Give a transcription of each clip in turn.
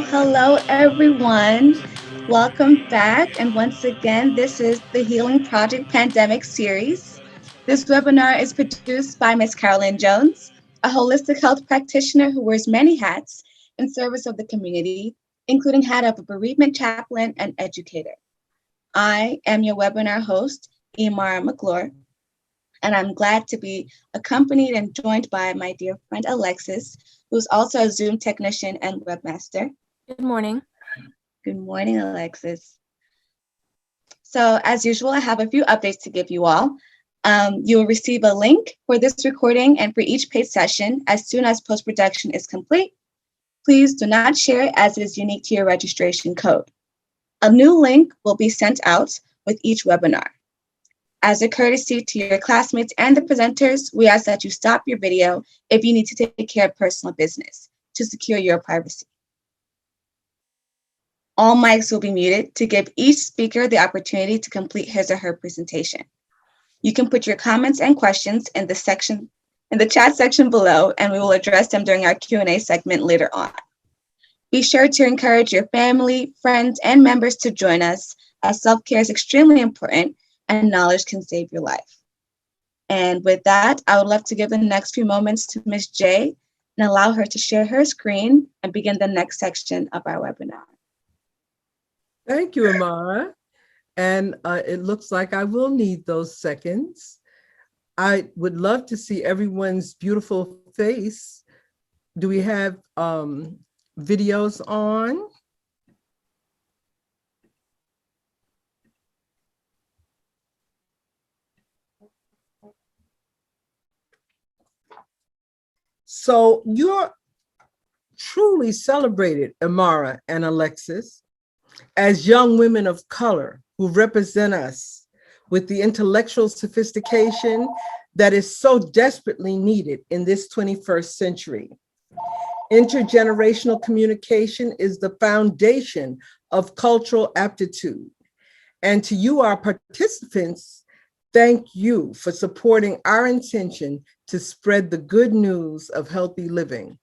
Hello, everyone. Welcome back. And once again, this is the Healing Project Pandemic Series. This webinar is produced by Ms. Carolyn Jones, a holistic health practitioner who wears many hats in service of the community, including hat of a bereavement chaplain and educator. I am your webinar host, Ymara Magloire, and I'm glad to be accompanied and joined by my dear friend Alexis, who's also a Zoom technician and webmaster. Good morning. Good morning, Alexis. So as usual, I have a few updates to give you all. You will receive a link for this recording and for each paid session as soon as post-production is complete. Please do not share it as it is unique to your registration code. A new link will be sent out with each webinar. As a courtesy to your classmates and the presenters, we ask that you stop your video if you need to take care of personal business to secure your privacy. All mics will be muted to give each speaker the opportunity to complete his or her presentation. You can put your comments and questions in the chat section below, and we will address them during our Q&A segment later on. Be sure to encourage your family, friends, and members to join us, as self-care is extremely important and knowledge can save your life. And with that, I would love to give the next few moments to Ms. J and allow her to share her screen and begin the next section of our webinar. Thank you, Ymara. And it looks like I will need those seconds. I would love to see everyone's beautiful face. Do we have videos on? So you're truly celebrated, Ymara and Alexis, as young women of color who represent us with the intellectual sophistication that is so desperately needed in this 21st century. Intergenerational communication is the foundation of cultural aptitude. And to you, our participants, thank you for supporting our intention to spread the good news of healthy living.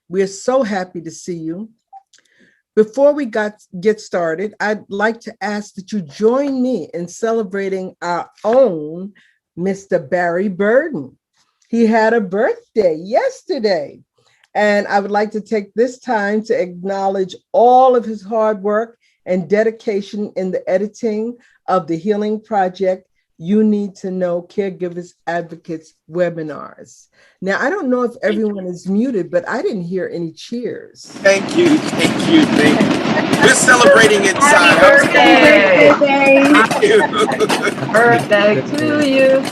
We're so happy to see you. Before we get started, I'd like to ask that you join me in celebrating our own Mr. Barry Burden. He had a birthday yesterday, and I would like to take this time to acknowledge all of his hard work and dedication in the editing of the Healing Project You Need to Know Caregivers Advocates webinars. Now, I don't know if everyone is muted, but I didn't hear any cheers. Thank you, thank you, thank you. We're celebrating inside. Happy birthday. Thank you. Birthday to you.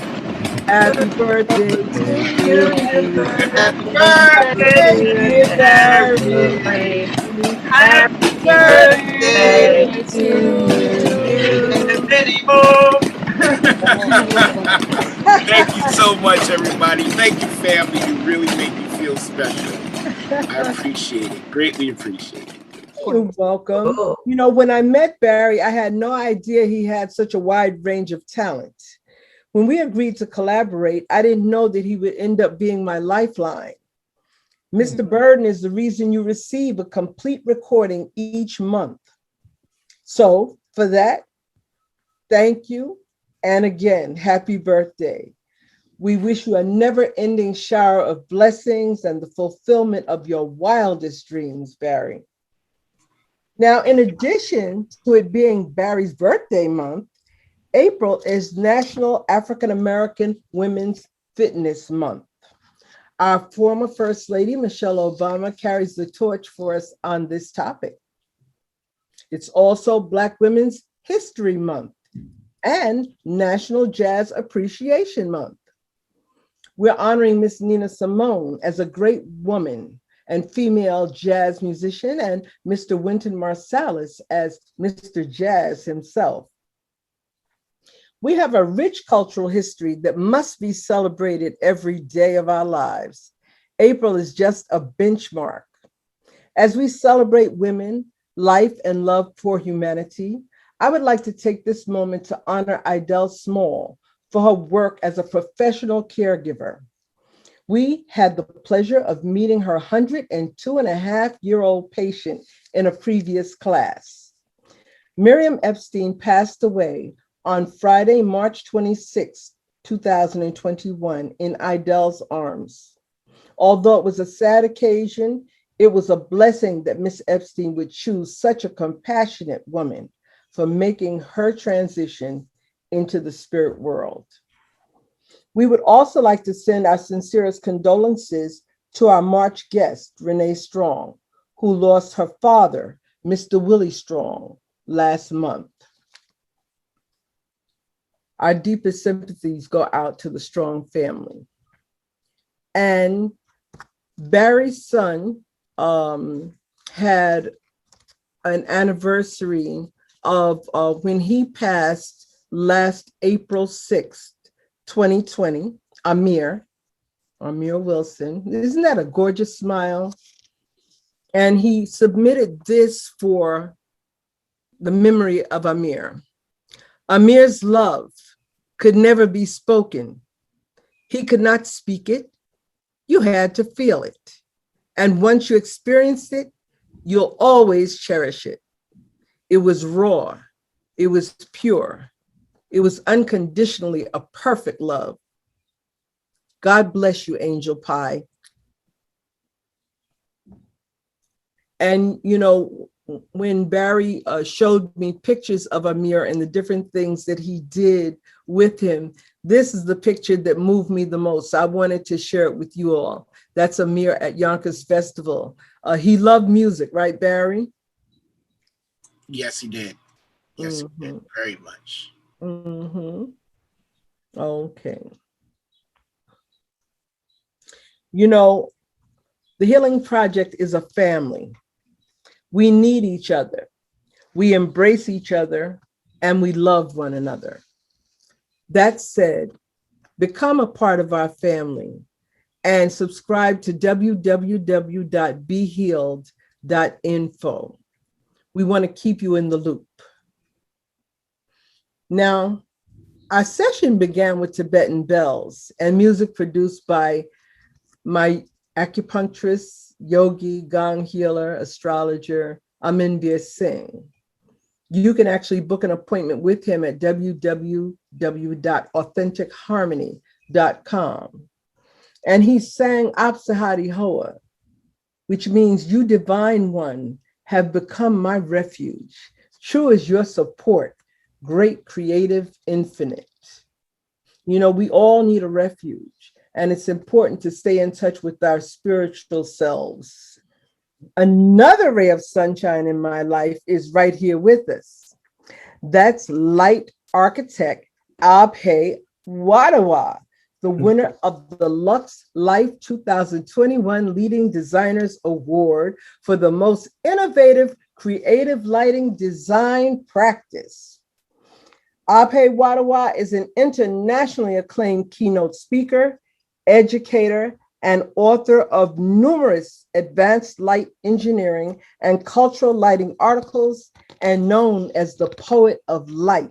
Happy birthday to you. Happy Birthday, dear birthday. Barry. Happy Birthday birthday to you. and many more. Thank you so much, everybody. Thank you, family. You really make me feel special. I appreciate it. Greatly appreciate it. You're welcome. Oh. You know, when I met Barry, I had no idea he had such a wide range of talent. When we agreed to collaborate, I didn't know that he would end up being my lifeline. Mr. Burden is the reason you receive a complete recording each month. So for that, thank you. And again, happy birthday. We wish you a never-ending shower of blessings and the fulfillment of your wildest dreams, Barry. Now, in addition to it being Barry's birthday month, April is National African American Women's Fitness Month. Our former First Lady, Michelle Obama, carries the torch for us on this topic. It's also Black Women's History Month and National Jazz Appreciation Month. We're honoring Miss Nina Simone as a great woman and female jazz musician, and Mr. Wynton Marsalis as Mr. Jazz himself. We have a rich cultural history that must be celebrated every day of our lives. April is just a benchmark. As we celebrate women, life, and love for humanity, I would like to take this moment to honor Idelle Small for her work as a professional caregiver. We had the pleasure of meeting her 102.5-year-old patient in a previous class. Miriam Epstein passed away on Friday, March 26, 2021, in Idelle's arms. Although it was a sad occasion, it was a blessing that Miss Epstein would choose such a compassionate woman for making her transition into the spirit world. We would also like to send our sincerest condolences to our March guest, Renee Strong, who lost her father, Mr. Willie Strong, last month. Our deepest sympathies go out to the Strong family. And Barry's son had an anniversary of when he passed last April 6th, 2020, Amir Wilson. Isn't that a gorgeous smile? And he submitted this for the memory of Amir. Amir's love could never be spoken. He could not speak it. You had to feel it. And once you experienced it, you'll always cherish it. It was raw. It was pure. It was unconditionally a perfect love. God bless you, Angel Pie. And, you know, when Barry showed me pictures of Amir and the different things that he did with him, this is the picture that moved me the most. I wanted to share it with you all. That's Amir at Yonkers Festival. He loved music, right, Barry? Yes, he did. Yes, he did. Very much. Mm-hmm. Okay. You know, the Healing Project is a family. We need each other. We embrace each other and we love one another. That said, become a part of our family and subscribe to www.behealed.info. We want to keep you in the loop. Now, our session began with Tibetan bells and music produced by my acupuncturist, yogi, gong healer, astrologer, Aminbir Singh. You can actually book an appointment with him at www.authenticheharmony.com. And he sang Apsahati Hoa, which means you divine one have become my refuge. True is your support, great creative infinite. You know, we all need a refuge, and it's important to stay in touch with our spiritual selves. Another ray of sunshine in my life is right here with us. That's light architect Abhay Wadhwa, the winner of the Luxe Life 2021 Leading Designers Award for the most innovative creative lighting design practice. Abhay Wadhwa is an internationally acclaimed keynote speaker, educator, and author of numerous advanced light engineering and cultural lighting articles, and known as the poet of light.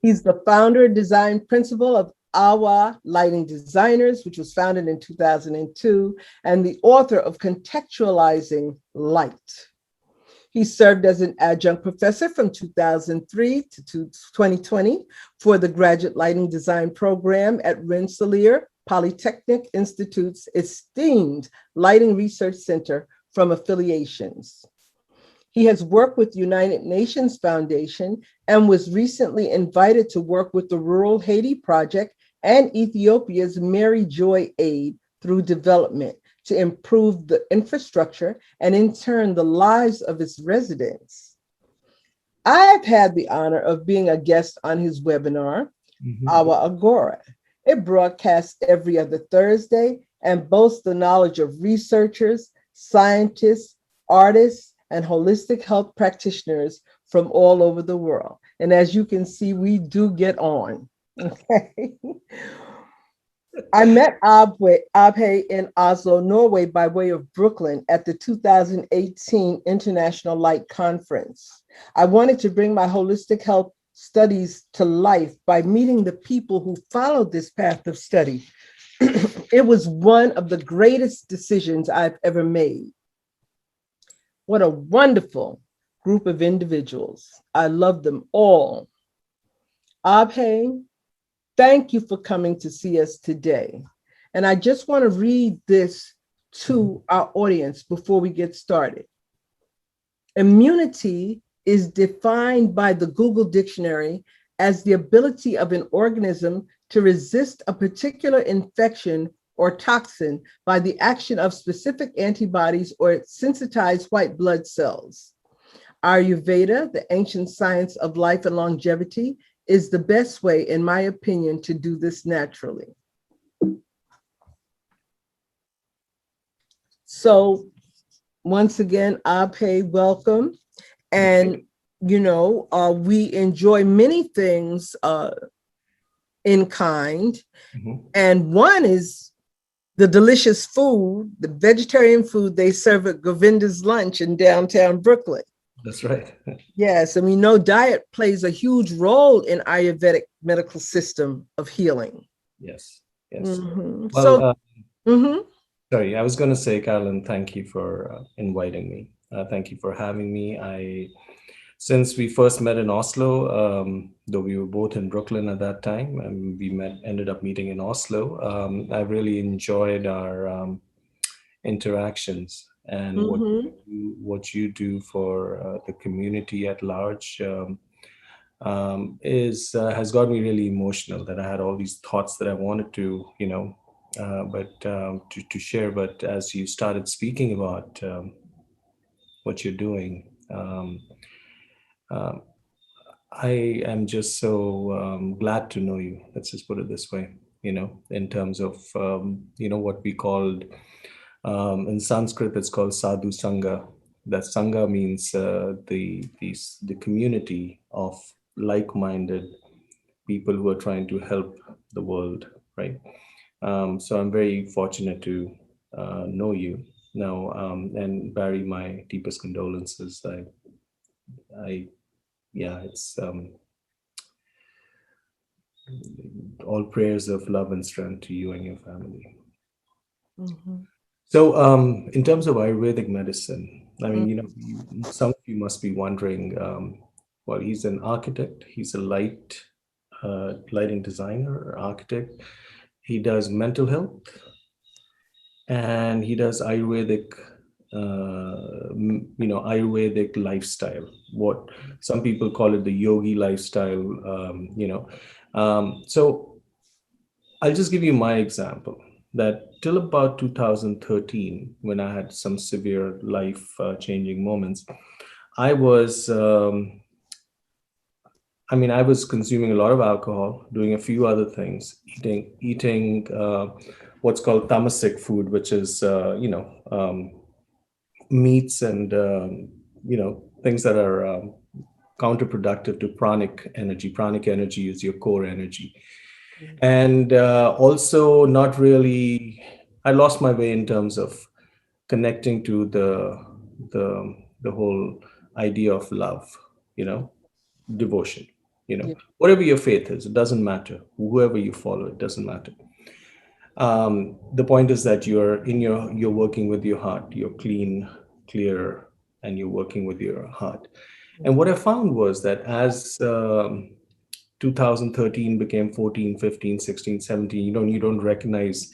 He's the founder and design principal of AWA Lighting Designers, which was founded in 2002, and the author of Cotextualizing Light. He served as an adjunct professor from 2003 to 2020 for the Graduate Lighting Design Program at Rensselaer Polytechnic Institute's esteemed Lighting Research Center from Affiliations. He has worked with United Nations Foundation and was recently invited to work with the Rural Haiti Project and Ethiopia's Mary Joy Aid through development to improve the infrastructure and in turn the lives of its residents. I've had the honor of being a guest on his webinar, Our Agora. It broadcasts every other Thursday and boasts the knowledge of researchers, scientists, artists, and holistic health practitioners from all over the world. And as you can see, we do get on. Okay. I met Abhay in Oslo, Norway, by way of Brooklyn at the 2018 International Light Conference. I wanted to bring my holistic health studies to life by meeting the people who followed this path of study. It was one of the greatest decisions I've ever made. What a wonderful group of individuals. I love them all. Abhay, thank you for coming to see us today. And I just want to read this to our audience before we get started. Immunity is defined by the Google Dictionary as the ability of an organism to resist a particular infection or toxin by the action of specific antibodies or sensitized white blood cells. Ayurveda, the ancient science of life and longevity, is the best way, in my opinion, to do this naturally. So once again, Abhay, welcome. And, you know, we enjoy many things in kind. And one is the delicious food, the vegetarian food they serve at Govinda's Lunch in downtown Brooklyn. That's right. Yes, and we know diet plays a huge role in Ayurvedic medical system of healing. Yes, yes. Well, sorry, I was going to say, Carolyn, thank you for inviting me. Thank you for having me. Since we first met in Oslo, though we were both in Brooklyn at that time, and we ended up meeting in Oslo, I really enjoyed our interactions. And what you do for the community at large has got me really emotional. That I had all these thoughts that I wanted to, to share. But as you started speaking about what you're doing, I am just so glad to know you. Let's just put it this way. In terms of what we called. In Sanskrit, it's called sadhu sangha. That sangha means the community of like-minded people who are trying to help the world, right? So I'm very fortunate to know you now, and Barry, my deepest condolences. It's all prayers of love and strength to you and your family. So in terms of Ayurvedic medicine, I mean, some of you must be wondering, well, he's an architect, he's a lighting designer, architect. He does mental health and he does Ayurvedic Ayurvedic lifestyle, what some people call it the yogi lifestyle. So I'll just give you my example that till about 2013, when I had some severe life changing moments, I was, I was consuming a lot of alcohol, doing a few other things, eating what's called tamasic food, which is, meats and, things that are counterproductive to pranic energy. Pranic energy is your core energy. And also not really, I lost my way in terms of connecting to the whole idea of love, devotion, Yeah. whatever your faith is, it doesn't matter. Whoever you follow, it doesn't matter. The point is that you're working with your heart, you're clean, clear, and you're working with your heart. And what I found was that as 2013 became 14, 15, 16, 17, you don't recognize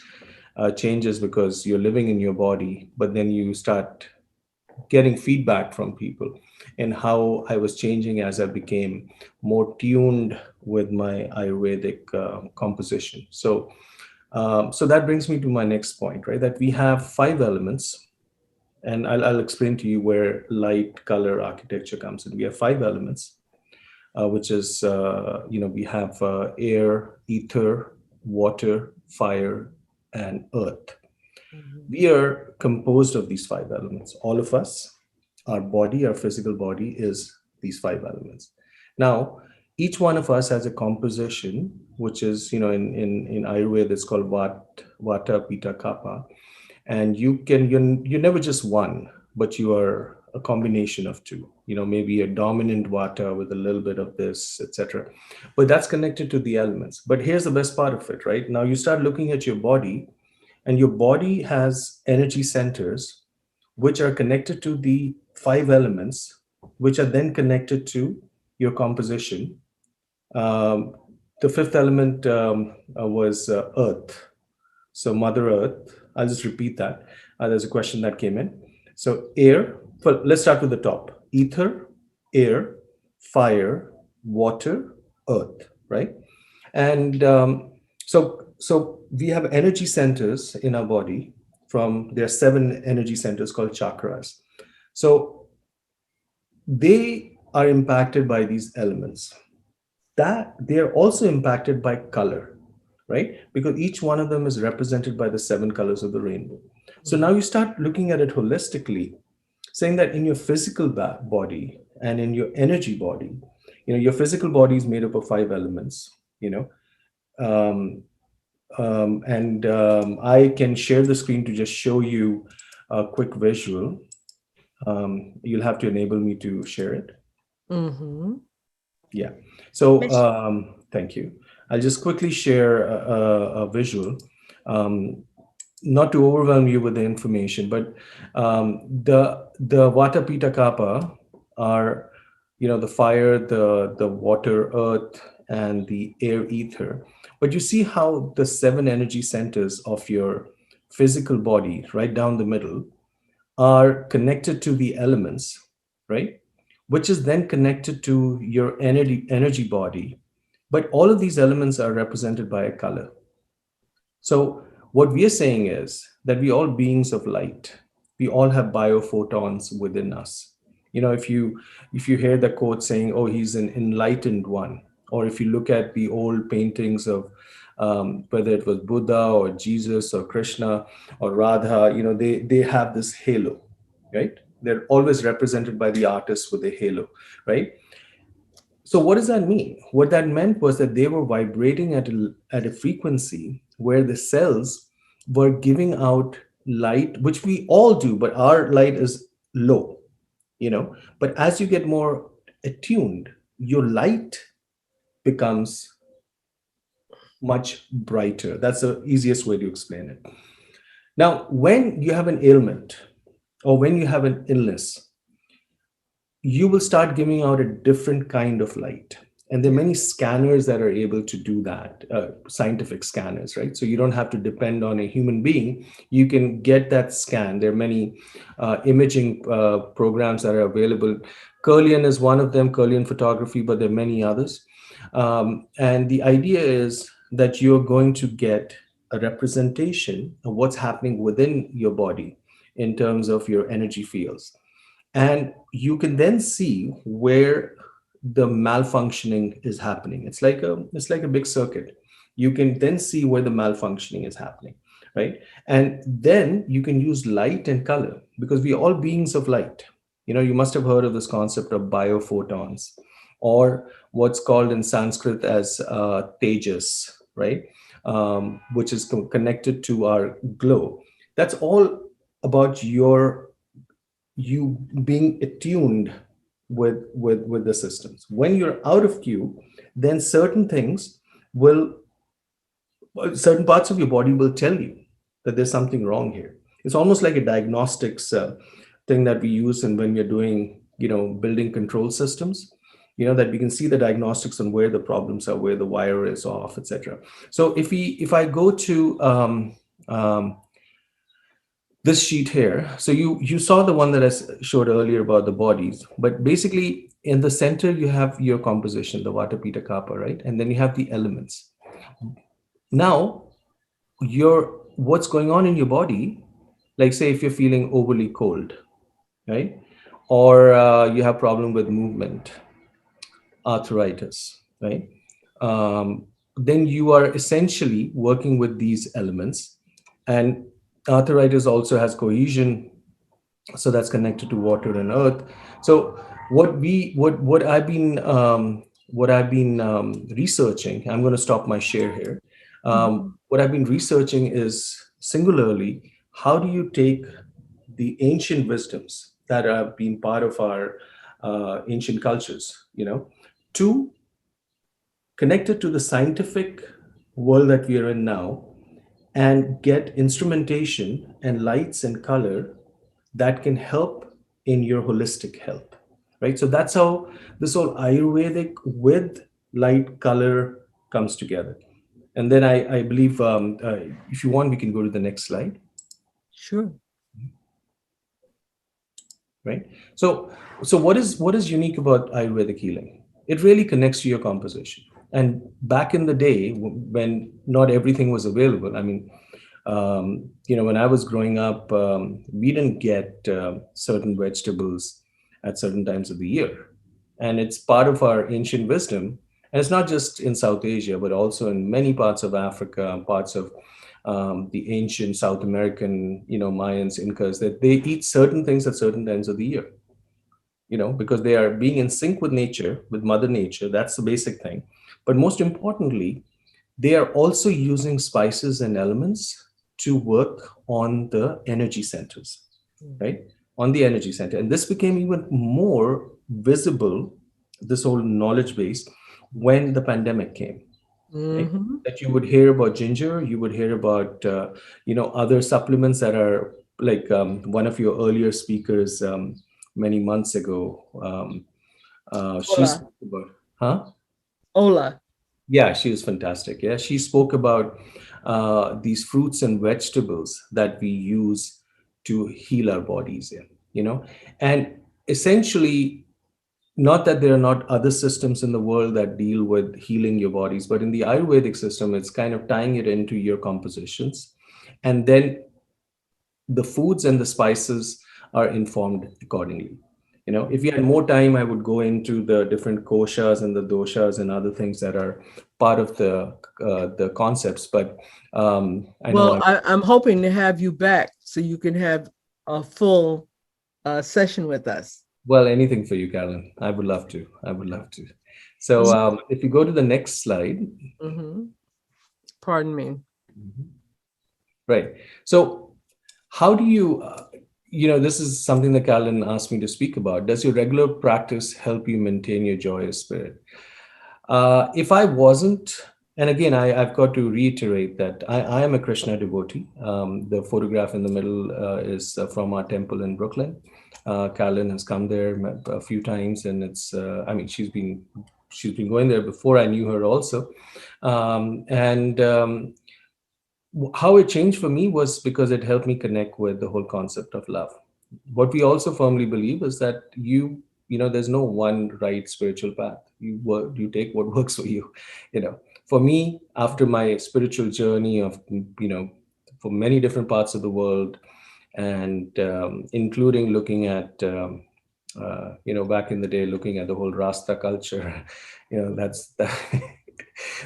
changes because you're living in your body, but then you start getting feedback from people and how I was changing as I became more tuned with my Ayurvedic composition. So that brings me to my next point, right? That we have 5 elements, and I'll explain to you where light, color, architecture comes in. We have 5 elements, which is, we have air, ether, water, fire, and earth. We are composed of these 5 elements. All of us, our body, our physical body is these 5 elements. Now, each one of us has a composition, which is, in Ayurveda, it's called Vata, Pitta, Kapha. And you're never just one, but you are a combination of two. Maybe a dominant Vata with a little bit of this, etc. But that's connected to the elements. But here's the best part of it, right? Now you start looking at your body, and your body has energy centers, which are connected to the 5 elements, which are then connected to your composition. The 5th element was Earth. So Mother Earth, I'll just repeat that. There's a question that came in. So air, well, let's start with the top. Ether, air, fire, water, earth, right? And so we have energy centers in our body. There are 7 energy centers called chakras. So they are impacted by these elements. That they are also impacted by color, right? Because each one of them is represented by the 7 colors of the rainbow. So now you start looking at it holistically, saying that in your physical body and in your energy body, your physical body is made up of 5 elements, and I can share the screen to just show you a quick visual. You'll have to enable me to share it. Yeah. So thank you. I'll just quickly share a visual, not to overwhelm you with the information, but the Vata, Pitta, Kapha are, the fire, the water, earth, and the air, ether. But you see how the 7 energy centers of your physical body, right down the middle, are connected to the elements, right? Which is then connected to your energy body. But all of these elements are represented by a color. So what we are saying is that we all beings of light. We all have biophotons within us. If you hear the quote saying, "Oh, he's an enlightened one," or if you look at the old paintings of whether it was Buddha or Jesus or Krishna or Radha, they have this halo, right? They're always represented by the artist with a halo, right? So what does that mean? What that meant was that they were vibrating at a frequency where the cells were giving out light, which we all do, but our light is low, But as you get more attuned, your light becomes much brighter. That's the easiest way to explain it. Now, when you have an ailment or when you have an illness, you will start giving out a different kind of light. And there are many scanners that are able to do that, scientific scanners, right? So you don't have to depend on a human being. You can get that scan. There are many imaging programs that are available. Curlian is one of them, Curlian photography, but there are many others. And the idea is that you're going to get a representation of what's happening within your body in terms of your energy fields. And you can then see where the malfunctioning is happening. It's like a big circuit. You can then see where the malfunctioning is happening, right? And then you can use light and color, because we are all beings of light. You must have heard of this concept of biophotons, or what's called in Sanskrit as tejas, right? Which is connected to our glow. That's all about you being attuned with the systems. When you're out of cue, then certain parts of your body will tell you that there's something wrong here. It's almost like a diagnostics thing that we use, and when we're doing building control systems, that we can see the diagnostics on where the problems are, where the wire is off, etc. So if I go to this sheet here, so you saw the one that I showed earlier about the bodies, but basically in the center you have your composition, the Vata, Pitta, Kapha, right? And then you have the elements. Now what's going on in your body, like say if you're feeling overly cold, right? Or you have problem with movement, arthritis, right? Then you are essentially working with these elements. And arthritis also has cohesion, so that's connected to water and earth. So what I've been researching, I'm going to stop my share here. What I've been researching is singularly, how do you take the ancient wisdoms that have been part of our ancient cultures, to connect it to the scientific world that we are in now, and get instrumentation and lights and color that can help in your holistic health, right? So that's how this whole Ayurvedic with light color comes together. And then I believe, if you want, we can go to the next slide. Sure. Right. So what is unique about Ayurvedic healing? It really connects to your composition. And back in the day, when not everything was available, I mean, when I was growing up, we didn't get certain vegetables at certain times of the year. And it's part of our ancient wisdom. And it's not just in South Asia, but also in many parts of Africa, parts of the ancient South American, Mayans, Incas, that they eat certain things at certain times of the year, because they are being in sync with nature, with Mother Nature. That's the basic thing. But most importantly, they are also using spices and elements to work on the energy centers, right? On the energy center. And this became even more visible, this whole knowledge base, when the pandemic came. Right? That you would hear about ginger, you would hear about, other supplements that are like one of your earlier speakers many months ago. She spoke about, Ola. Yeah, she was fantastic. Yeah, she spoke about these fruits and vegetables that we use to heal our bodies. And essentially, not that there are not other systems in the world that deal with healing your bodies, but in the Ayurvedic system, it's kind of tying it into your compositions. And then the foods and the spices are informed accordingly. If you had more time, I would go into the different koshas and the doshas and other things that are part of the concepts. But I'm hoping to have you back so you can have a full session with us. Well, anything for you, Carolyn. I would love to. So if you go to the next slide. Pardon me. Right. So how do you, this is something that Carolyn asked me to speak about. Does your regular practice help you maintain your joyous spirit? If I wasn't, and again, I've got to reiterate that I am a Krishna devotee. The photograph in the middle is from our temple in Brooklyn. Carolyn has come there a few times, and it's, she's been she's been going there before I knew her also. And how it changed for me was because it helped me connect with the whole concept of love. What we also firmly believe is that there's no one right spiritual path. You take what works for you. For me, after my spiritual journey of for many different parts of the world, and including looking at back in the day, looking at the whole Rasta culture, that's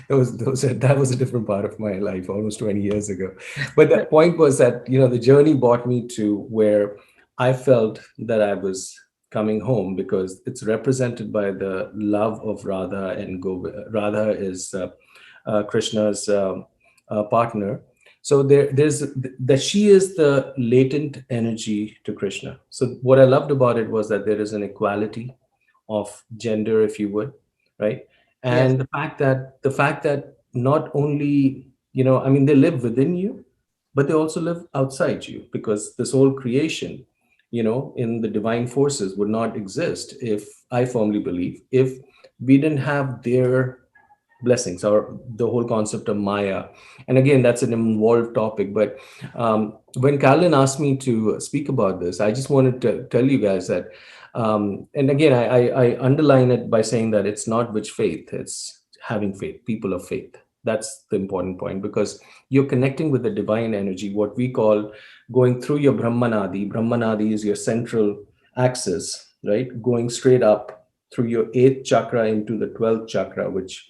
that was a different part of my life almost 20 years ago. But the point was that the journey brought me to where I felt that I was coming home, because it's represented by the love of Radha and Govind. Radha is Krishna's partner. So there's that she is the latent energy to Krishna. So what I loved about it was that there is an equality of gender, if you would, right? And Yes. the fact that not only, I mean, they live within you, but they also live outside you, because this whole creation, in the divine forces would not exist, if I firmly believe, if we didn't have their blessings, or the whole concept of Maya. And again, that's an involved topic. But when Carolyn asked me to speak about this, I just wanted to tell you guys that, and again, I underline it by saying that it's not which faith, it's having faith, people of faith. That's the important point, because you're connecting with the divine energy, what we call going through your Brahmanadi. Brahmanadi is your central axis, right? Going straight up through your eighth chakra into the 12th chakra, which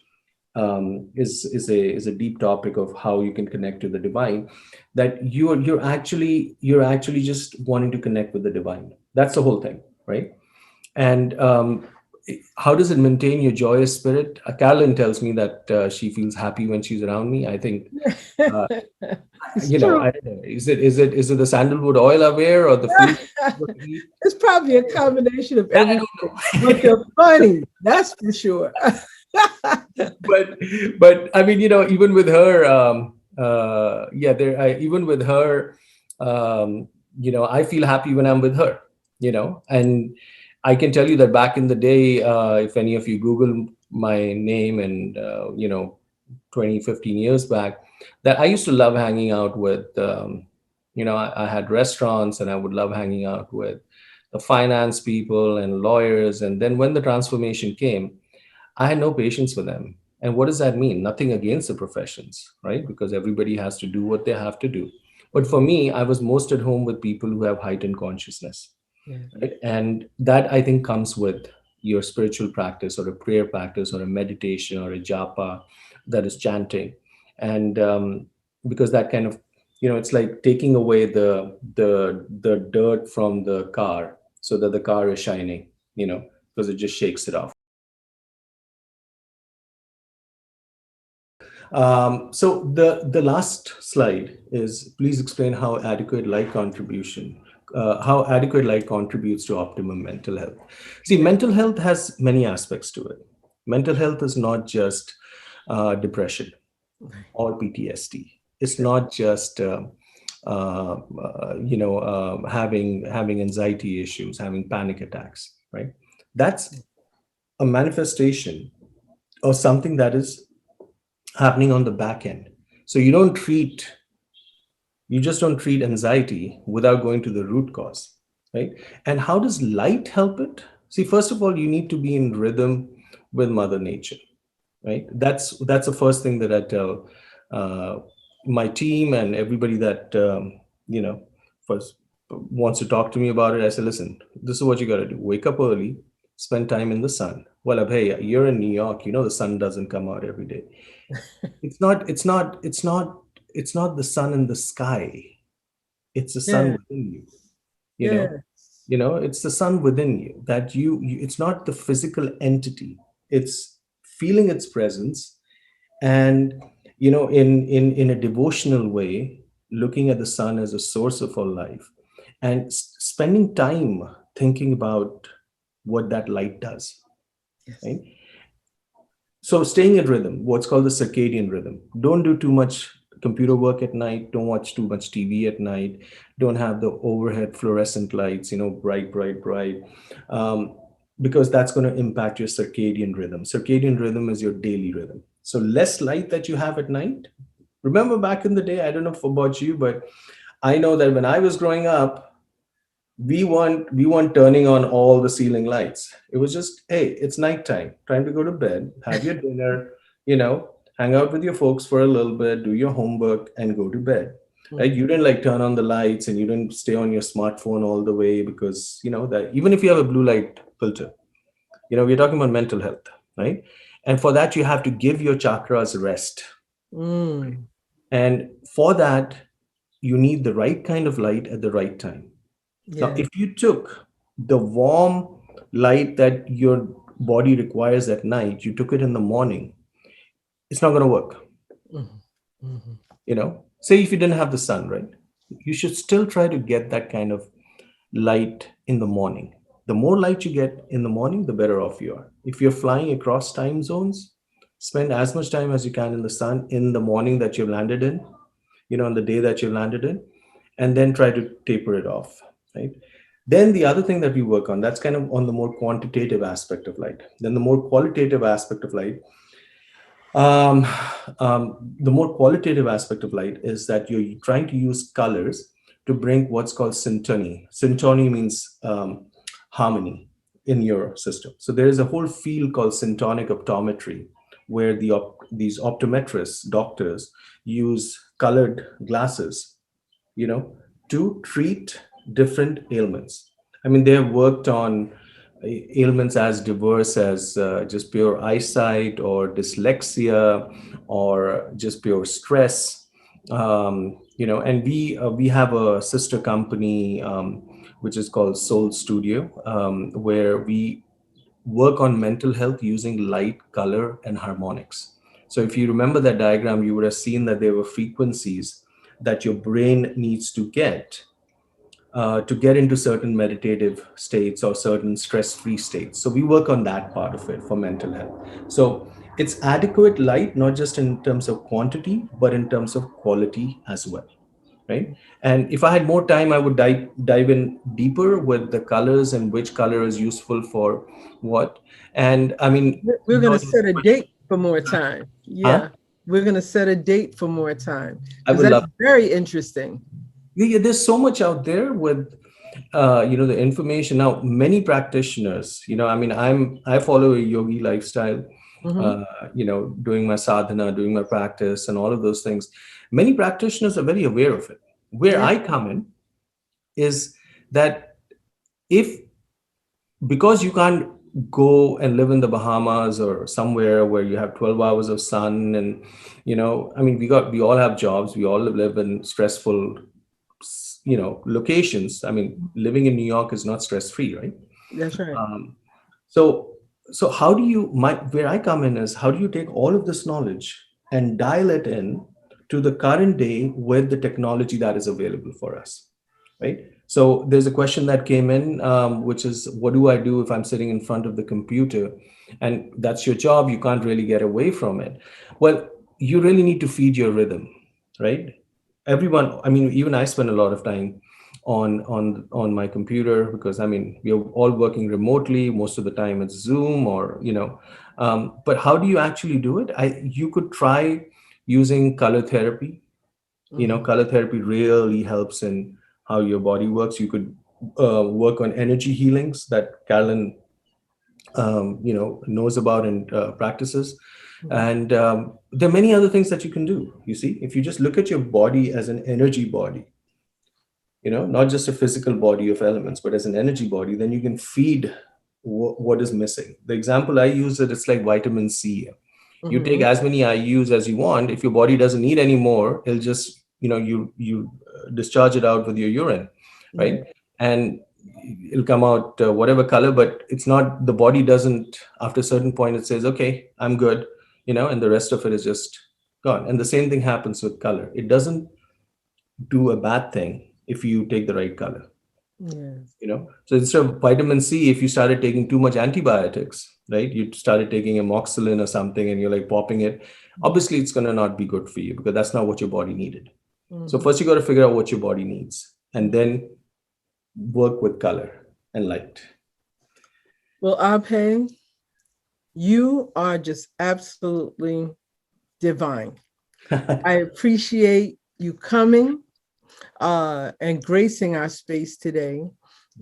is a deep topic of how you can connect to the divine. That you're actually just wanting to connect with the divine. That's the whole thing, right? And how does it maintain your joyous spirit? Carolyn tells me that she feels happy when she's around me. I think uh, It's true. I don't know. Is it the sandalwood oil I wear, or the food I eat? It's probably a combination of That I everything. don't know. But you're funny, that's for sure. but I mean, even with her, even with her, I feel happy when I'm with her. And I can tell you that back in the day, if any of you Google my name, and 20, 15 years back, that I used to love hanging out with. I had restaurants, and I would love hanging out with the finance people and lawyers. And then when the transformation came, I had no patience for them. And what does that mean? Nothing against the professions, right? Because everybody has to do what they have to do. But for me, I was most at home with people who have heightened consciousness, Yeah. right? And that, I think, comes with your spiritual practice, or a prayer practice, or a meditation, or a japa, that is chanting. And because that kind of, it's like taking away the dirt from the car, so that the car is shining, because it just shakes it off. So the last slide is, please explain how adequate light contributes to optimum mental health. See, mental health has many aspects to it. Mental health is not just depression or PTSD. It's not just having anxiety issues, having panic attacks, right? That's a manifestation of something that is happening on the back end. So you just don't treat anxiety without going to the root cause, right? And how does light help it? See, first of all, you need to be in rhythm with Mother Nature, right? That's the first thing that I tell my team and everybody that first wants to talk to me about it. I say, listen, this is what you got to do: wake up early, spend time in the sun. Well, Abhay, you're in New York. The sun doesn't come out every day. It's not the sun in the sky. It's the sun Yeah. within you. you Yeah. know it's the sun within you, that it's not the physical entity. It's feeling its presence, and in a devotional way, looking at the sun as a source of all life, and spending time thinking about what that light does, Yes. right? So staying in rhythm, what's called the circadian rhythm. Don't do too much computer work at night. Don't watch too much TV at night. Don't have the overhead fluorescent lights, bright, bright, bright. Um, because that's going to impact your circadian rhythm. Circadian rhythm is your daily rhythm. So less light that you have at night. Remember back in the day, I don't know about you, but I know that when I was growing up, we weren't turning on all the ceiling lights. It was just, hey, it's nighttime, time to go to bed, have your dinner, hang out with your folks for a little bit, do your homework, and go to bed. Right? You didn't like turn on the lights, and you didn't stay on your smartphone all the way, because that even if you have a blue light filter, we're talking about mental health, right? And for that, you have to give your chakras rest. Mm. And for that, you need the right kind of light at the right time. Now, Yeah. if you took the warm light that your body requires at night, you took it in the morning, it's not going to work. Mhm. Say if you didn't have the sun, right? You should still try to get that kind of light in the morning. The more light you get in the morning, the better off you are. If you're flying across time zones, spend as much time as you can in the sun in the morning that you've landed in, on the day that you've landed in, and then try to taper it off, right? Then the other thing that we work on, that's kind of on the more quantitative aspect of light. Then the more qualitative aspect of light, um, the more qualitative aspect of light is that you're trying to use colors to bring what's called syntony. Syntony means harmony in your system. So there is a whole field called syntonic optometry, where these optometrists, doctors, use colored glasses, to treat different ailments. I mean, they have worked on ailments as diverse as just pure eyesight, or dyslexia, or just pure stress. And we have a sister company, which is called Soul Studio, where we work on mental health using light, color, and harmonics. So if you remember that diagram, you would have seen that there were frequencies that your brain needs to get into certain meditative states or certain stress-free states. So we work on that part of it for mental health. So it's adequate light, not just in terms of quantity, but in terms of quality as well, right? And if I had more time, I would dive in deeper with the colors and which color is useful for what. And I mean, We're going to there's set a date for more time. huh? Yeah. We're going to set a date for more time, I because would that's love. very interesting. Yeah, there's so much out there with the information. Now many practitioners, I mean, I follow a yogi lifestyle, Mhm. doing my sadhana, doing my practice, and all of those things. Many practitioners are very aware of it. Where Yeah. I come in is that, if because you can't go and live in the Bahamas or somewhere where you have 12 hours of sun, and I mean, we all have jobs, we all live in stressful locations. I mean, living in New York is not stress free, right? That's right. um, so how do you, where I come in is, how do you take all of this knowledge and dial it in to the current day with the technology that is available for us, right? So there's a question that came in, which is, what do I do if I'm sitting in front of the computer? And that's your job, you can't really get away from it. Well, you really need to feed your rhythm, right? Everyone, I mean, even I spend a lot of time on my computer, because I mean, we're all working remotely most of the time. It's Zoom, or but how do you actually do it? You could try using color therapy. Mhm. Color therapy really helps in how your body works. You could work on energy healings that Carolyn knows about and practices. Mhm. And there are many other things that you can do. You see, if you just look at your body as an energy body, not just a physical body of elements, but as an energy body, then you can feed what is missing. The example I use, it's like vitamin C. You take Mhm. as many IUs as you want. If your body doesn't need any more, it'll just, you discharge it out with your urine, right? Mhm. And it'll come out whatever color, but it's not, the body doesn't, after a certain point, it says, okay, I'm good, and the rest of it is just gone. And the same thing happens with color. It doesn't do a bad thing if you take the right color. Yes. So instead of vitamin C, if you started taking too much antibiotics, right, you started taking amoxicillin or something, and you're like popping it, obviously it's going to not be good for you, because that's not what your body needed. So Mhm. first you got to figure out what your body needs, and then work with color and light. Well, Abhay, you are just absolutely divine. I appreciate you coming and gracing our space today.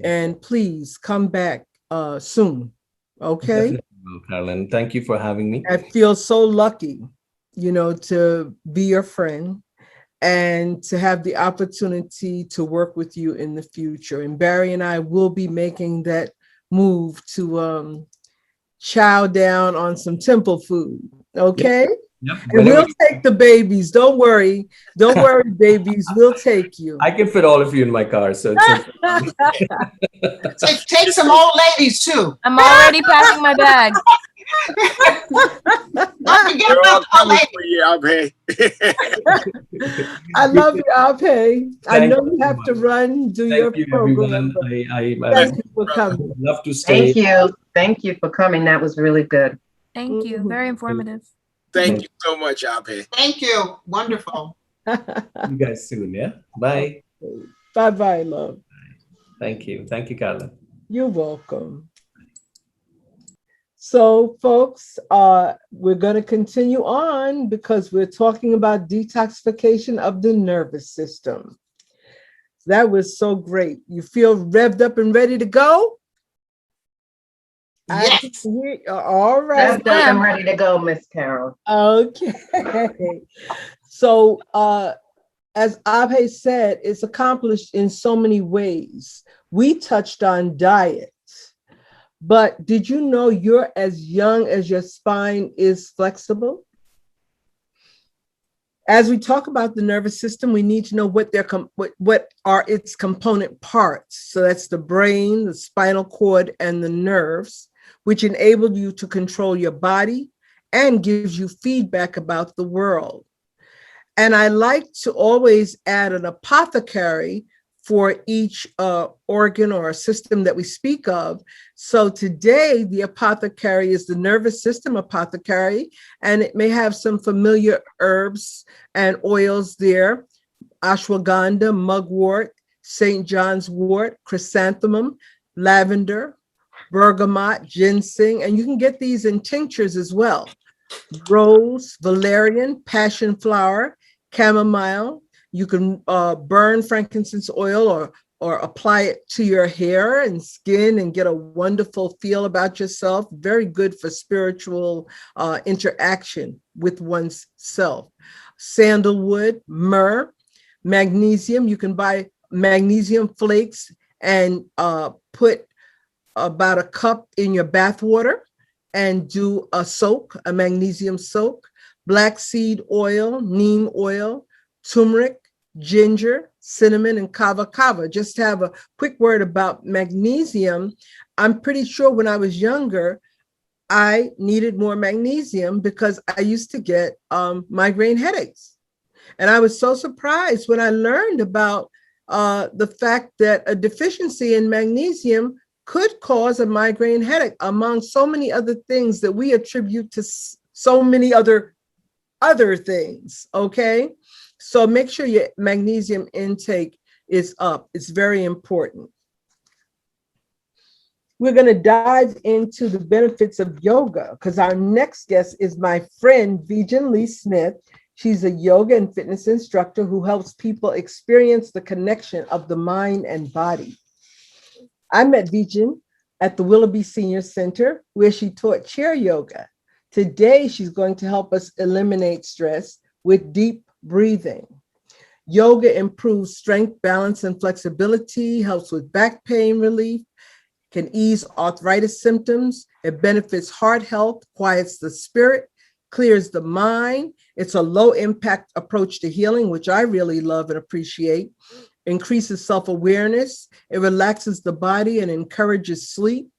And please come back soon. Okay. Definitely will, Carolyn. Thank you for having me. I feel so lucky, to be your friend and to have the opportunity to work with you in the future. And Barry and I will be making that move to chow down on some temple food. Okay. Yep. And we'll take the babies. Don't worry. Don't worry, babies. We'll take you. I can fit all of you in my car, so it's Take some old ladies too. I'm already packing my bag. Don't forget They're all about the old coming ladies. for you, Abhay. I love you, Abhay. I Thank know you you so have to much. run, do your Thank you, program. everyone. I Thank you for coming. would love to stay. Thank you. Thank you for coming. That was really good. Thank you. Very informative. Thank you so much, Abhay. Thank you. Wonderful. See you guys soon. Yeah. Bye. Bye-bye, love. Thank you. Thank you, Carolyn. You're welcome. So, folks, we're going to continue on because we're talking about detoxification of the nervous system. That was so great. You feel revved up and ready to go? Yes. All right. I'm ready to go, Miss Carol. Okay. So, as Abhay said, it's accomplished in so many ways. We touched on diet, but did you know you're as young as your spine is flexible? As we talk about the nervous system, we need to know what are its component parts. So that's the brain, the spinal cord, and the nerves, which enable you to control your body and gives you feedback about the world. And I like to always add an apothecary for each organ or system that we speak of. So today, the apothecary is the nervous system apothecary, and it may have some familiar herbs and oils there: ashwagandha, mugwort, St. John's wort, chrysanthemum, lavender, bergamot, ginseng, and you can get these in tinctures as well: rose, valerian, passion flower, chamomile. You can burn frankincense oil or apply it to your hair and skin and get a wonderful feel about yourself. Very good for spiritual interaction with one's self. Sandalwood, myrrh, magnesium. You can buy magnesium flakes and put about a cup in your bath water and do a soak, a magnesium soak. Black seed oil, neem oil, turmeric, ginger, cinnamon, and kava kava. Just to have a quick word about magnesium. I'm pretty sure when I was younger, I needed more magnesium because I used to get migraine headaches. And I was so surprised when I learned about the fact that a deficiency in magnesium could cause a migraine headache, among so many other things that we attribute to so many other things, okay? So make sure your magnesium intake is up. It's very important. We're going to dive into the benefits of yoga because our next guest is my friend, Vejan Lee Smith. She's a yoga and fitness instructor who helps people experience the connection of the mind and body. I met Vejan at the Willoughby Senior Center, where she taught chair yoga. Today, she's going to help us eliminate stress with deep breathing. Yoga improves strength, balance, and flexibility, helps with back pain relief, can ease arthritis symptoms. It benefits heart health, quiets the spirit, clears the mind. It's a low impact approach to healing, which I really love and appreciate. Increases self-awareness. It relaxes the body and encourages sleep,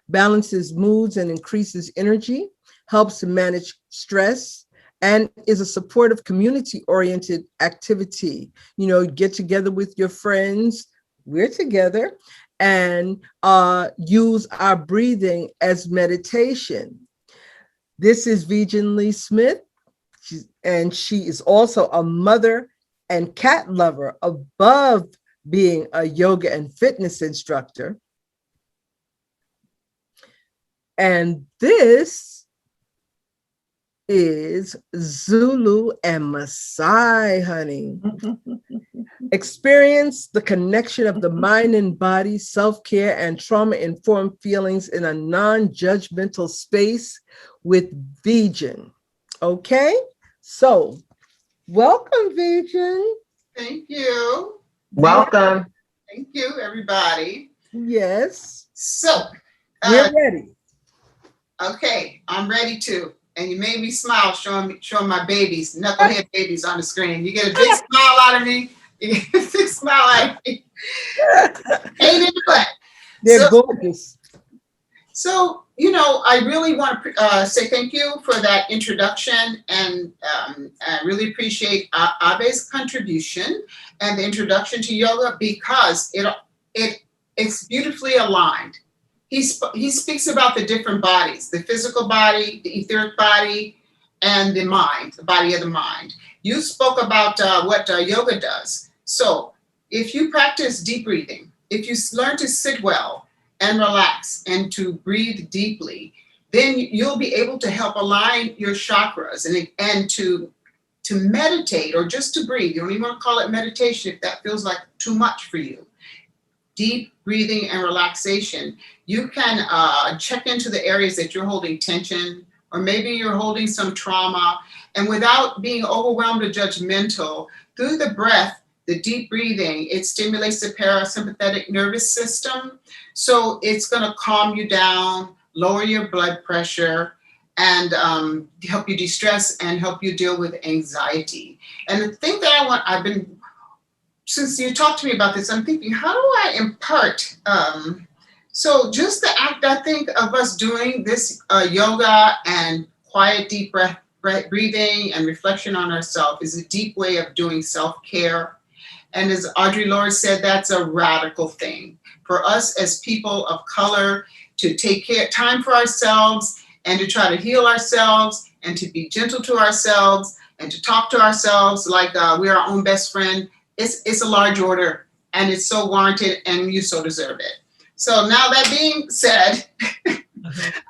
balances moods and increases energy, helps to manage stress, and is a supportive community-oriented activity. You know, get together with your friends, we're together, and use our breathing as meditation. This is Vejan Lee Smith, and she is also a mother and cat lover above being a yoga and fitness instructor. And this is Zulu and Maasai, honey. Experience the connection of the mind and body, self-care, and trauma-informed feelings in a non-judgmental space with Vejan. Okay, so welcome, Vejan. Thank you. Welcome. Thank you, everybody. Yes, So, we're ready. okay, I'm ready too. And you made me smile showing my babies, knucklehead babies on the screen. You get a big smile out of me. You get a big smile out of me. Ain't in the butt. They're gorgeous. So, you know, I really want to say thank you for that introduction, and I really appreciate Abhay's contribution and the introduction to yoga, because it's beautifully aligned. He speaks about the different bodies, the physical body, the etheric body, and the mind, the body of the mind. You spoke about what yoga does. So if you practice deep breathing, if you learn to sit well and relax and to breathe deeply, then you'll be able to help align your chakras and to meditate, or just to breathe. You don't even want to call it meditation if that feels like too much for you. Deep breathing and relaxation. You can check into the areas that you're holding tension, or maybe you're holding some trauma, and without being overwhelmed or judgmental, through the breath, the deep breathing, it stimulates the parasympathetic nervous system. So it's going to calm you down, lower your blood pressure, and help you de-stress and help you deal with anxiety. And the thing that since you talked to me about this, I'm thinking, how do I impart? So just the act, I think, of us doing this yoga and quiet, deep breathing and reflection on ourselves is a deep way of doing self-care. And as Audre Lorde said, that's a radical thing for us as people of color to take time for ourselves and to try to heal ourselves and to be gentle to ourselves and to talk to ourselves like we're our own best friend. It's a large order, and it's so warranted, and you so deserve it. So now that being said,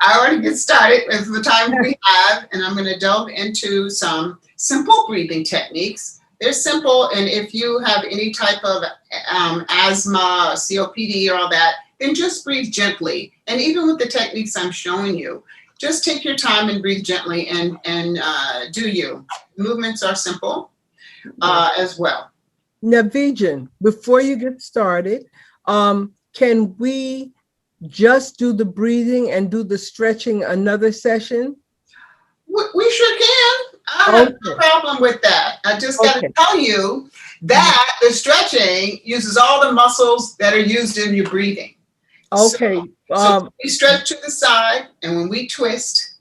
I want to get started with the time we have, and I'm going to delve into some simple breathing techniques. They're simple, and if you have any type of asthma, COPD, or all that, then just breathe gently. And even with the techniques I'm showing you, just take your time and breathe gently and do you. Movements are simple as well. Now, Vejan, before you get started, can we just do the breathing and do the stretching another session? We sure can. I have no problem with that. I just got to tell you that the stretching uses all the muscles that are used in your breathing. Okay. So we stretch to the side, and when we twist,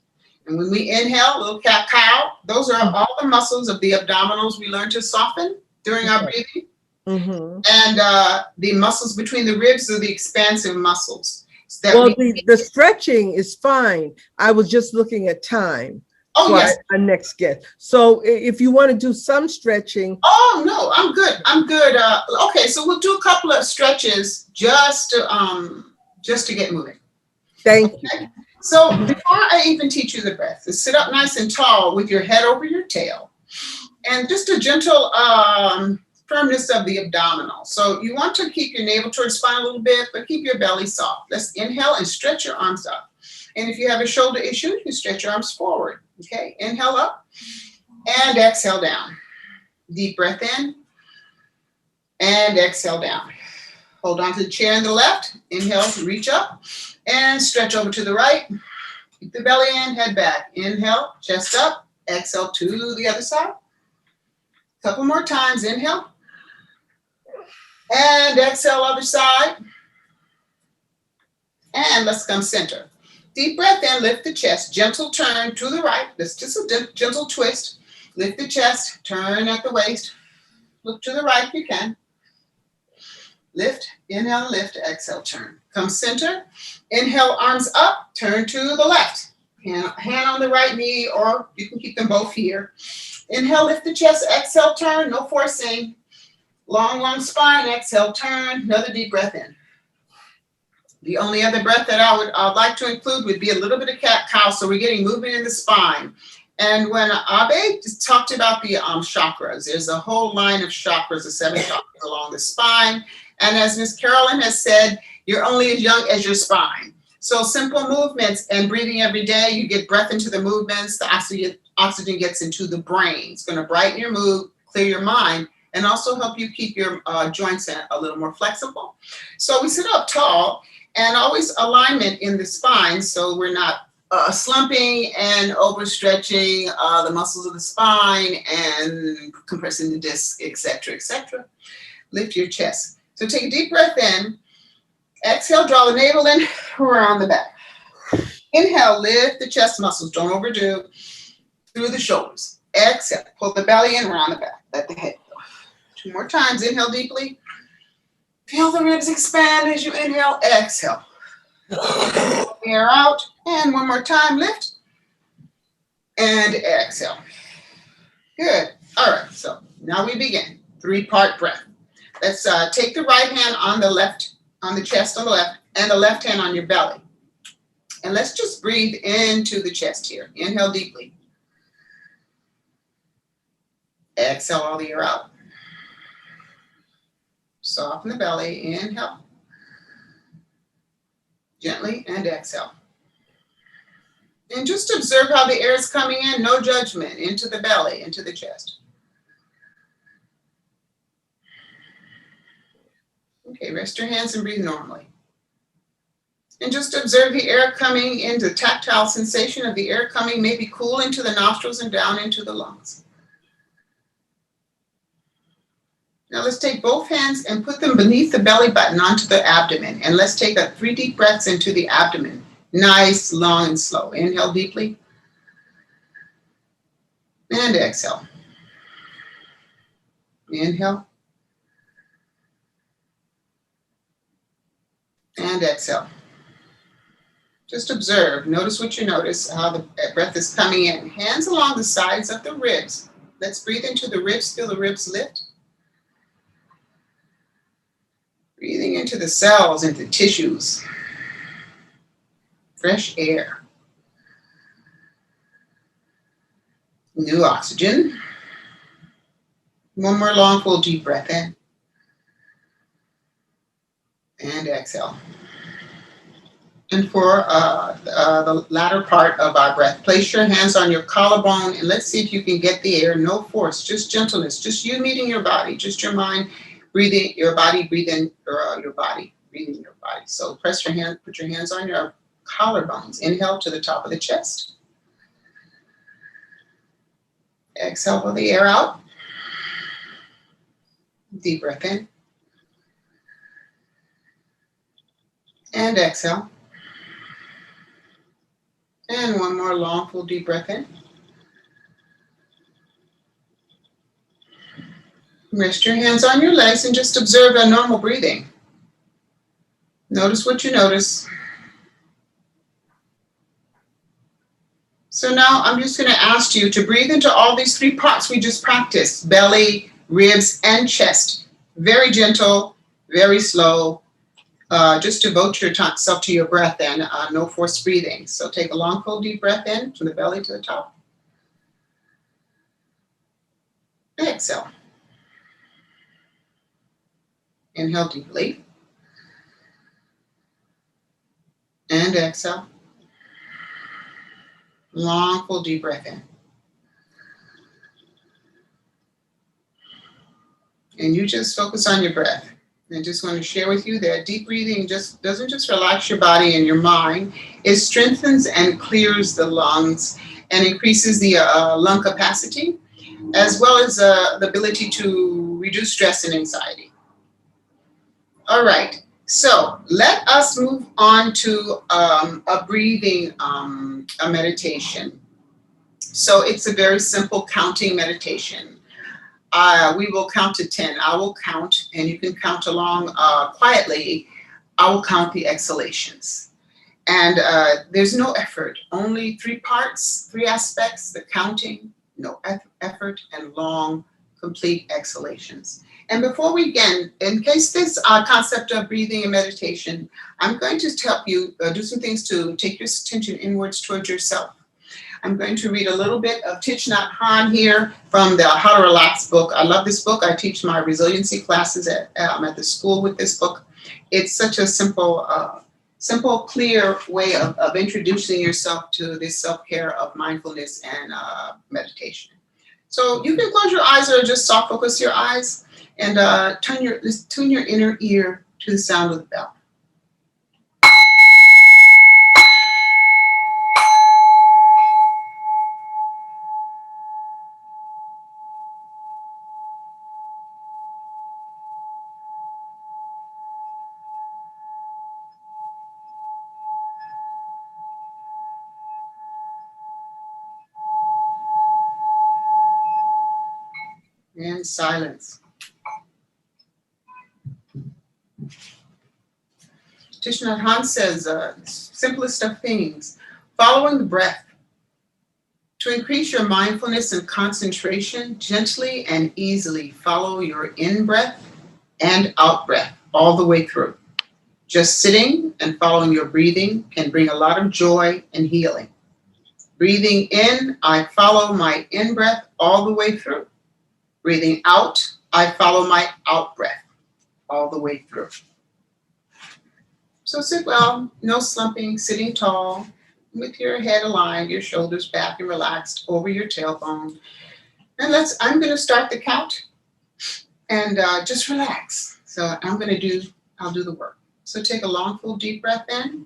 and when we inhale, a little cat-cow, those are all the muscles of the abdominals we learn to soften during our breathing. Mm-hmm. And the muscles between the ribs are the expansive muscles. The stretching is fine. I was just looking at time. Oh, yes. Our next guest. So if you want to do some stretching. Oh, no, I'm good. I'm good. Okay, so we'll do a couple of stretches just to get moving. Thank you. So before I even teach you the breath, just sit up nice and tall with your head over your tail, and just a gentle firmness of the abdominal. So you want to keep your navel towards the spine a little bit, but keep your belly soft. Let's inhale and stretch your arms up. And if you have a shoulder issue, you can stretch your arms forward. Okay, inhale up and exhale down. Deep breath in and exhale down. Hold on to the chair on the left. Inhale to reach up and stretch over to the right. Keep the belly in, head back. Inhale, chest up. Exhale to the other side. Couple more times. Inhale. And exhale, other side. And let's come center. Deep breath in, lift the chest. Gentle turn to the right. That's just a gentle twist. Lift the chest, turn at the waist. Look to the right if you can. Lift, inhale, lift, exhale, turn. Come center. Inhale, arms up, turn to the left. Hand on the right knee, or you can keep them both here. Inhale, lift the chest, exhale, turn, no forcing. Long, long spine, exhale, turn. Another deep breath in. The only other breath that I'd like to include would be a little bit of cat-cow, so we're getting movement in the spine. And when Abhay just talked about the chakras, there's a whole line of chakras, the 7 chakras along the spine. And as Ms. Carolyn has said, you're only as young as your spine. So simple movements and breathing every day, you get breath into the movements, the oxygen gets into the brain. It's going to brighten your mood, clear your mind, and also help you keep your joints a little more flexible. So we sit up tall and always alignment in the spine so we're not slumping and overstretching the muscles of the spine and compressing the disc, etc., etc. Lift your chest. So take a deep breath in. Exhale, draw the navel in, around the back. Inhale, lift the chest muscles, don't overdo. Through the shoulders. Exhale, pull the belly in, around the back. Let the head go. 2 more times, inhale deeply. Feel the ribs expand as you inhale, exhale. Air out, and 1 more time, lift. And exhale. Good, all right, so now we begin. 3-part breath. Let's take the right hand on the left, on the chest on the left, and the left hand on your belly. And let's just breathe into the chest here. Inhale deeply. Exhale all the air out. Soften the belly, inhale. Gently, and exhale. And just observe how the air is coming in, no judgment, into the belly, into the chest. Okay, rest your hands and breathe normally. And just observe the air coming in, the tactile sensation of the air coming, maybe cool into the nostrils and down into the lungs. Now let's take both hands and put them beneath the belly button onto the abdomen. And let's take 3 deep breaths into the abdomen. Nice, long, and slow. Inhale deeply. And exhale. Inhale. And exhale. Just observe. Notice what you notice, how the breath is coming in. Hands along the sides of the ribs. Let's breathe into the ribs. Feel the ribs lift. Breathing into the cells, into tissues. Fresh air. New oxygen. 1 more long, full, deep breath in. And exhale. And for the latter part of our breath, place your hands on your collarbone and let's see if you can get the air. No force, just gentleness, just you meeting your body, just your mind. Breathing your body, breathe in your body, breathing your body. So press your hand, put your hands on your collarbones. Inhale to the top of the chest. Exhale, pull the air out. Deep breath in. And exhale. And 1 more long, full, deep breath in. Rest your hands on your legs and just observe a normal breathing. Notice what you notice. So now I'm just going to ask you to breathe into all these 3 parts we just practiced: belly, ribs, and chest. Very gentle, very slow. Just devote yourself to your breath and no forced breathing. So take a long, full, deep breath in from the belly to the top. Exhale. Inhale deeply. And exhale. Long, full, deep breath in. And you just focus on your breath. I just want to share with you that deep breathing doesn't just relax your body and your mind. It strengthens and clears the lungs and increases the lung capacity, as well as the ability to reduce stress and anxiety. All right, so let us move on to a breathing a meditation. So it's a very simple counting meditation. We will count to 10. I will count, and you can count along quietly. I will count the exhalations. And there's no effort, only 3 parts, 3 aspects: the counting, no effort, and long, complete exhalations. And before we begin, in case this concept of breathing and meditation, I'm going to help you do some things to take your attention inwards towards yourself. I'm going to read a little bit of Thich Nhat Hanh here from the How to Relax book. I love this book. I teach my resiliency classes at the school with this book. It's such a simple, clear way of introducing yourself to this self-care of mindfulness and meditation. So you can close your eyes or just soft focus your eyes and tune your inner ear to the sound of the bell. And silence. Thich Nhat Hanh says, simplest of things, following the breath. To increase your mindfulness and concentration, gently and easily follow your in-breath and out-breath all the way through. Just sitting and following your breathing can bring a lot of joy and healing. Breathing in, I follow my in-breath all the way through. Breathing out, I follow my out-breath all the way through. So sit well, no slumping, sitting tall, with your head aligned, your shoulders back and relaxed over your tailbone. And I'm gonna start the count and just relax. So I'll do the work. So take a long, full, deep breath in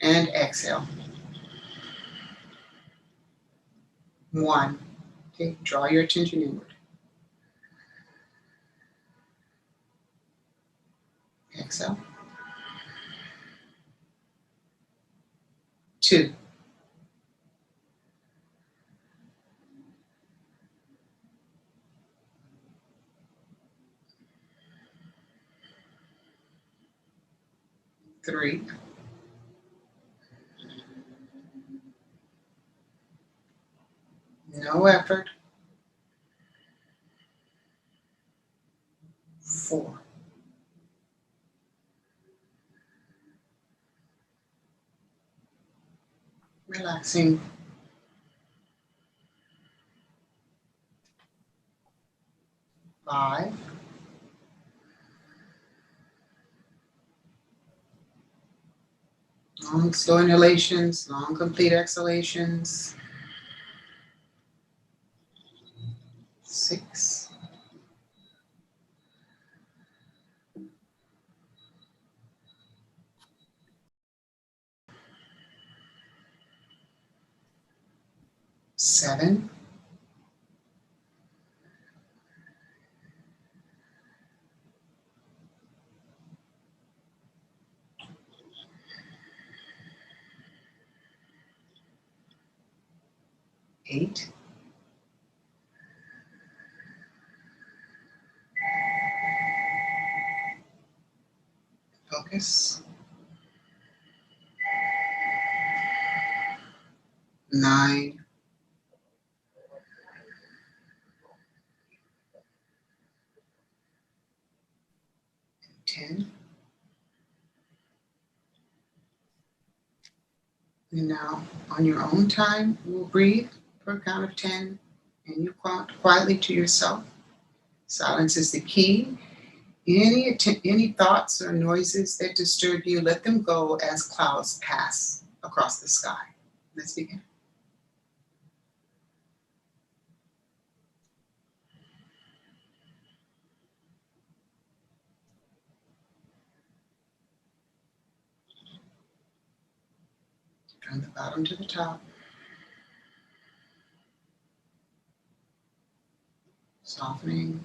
and exhale. 1, okay, draw your attention inward. Exhale. 2. 3. 'No effort. 4. Relaxing. 5. Long, slow inhalations, long, complete exhalations. 6. 7. 8. 'Focus. 9. 10. And now, on your own time, you will breathe for a count of 10, and you count quietly to yourself. Silence is the key. Any thoughts or noises that disturb you, let them go as clouds pass across the sky. Let's begin. From the bottom to the top. Softening.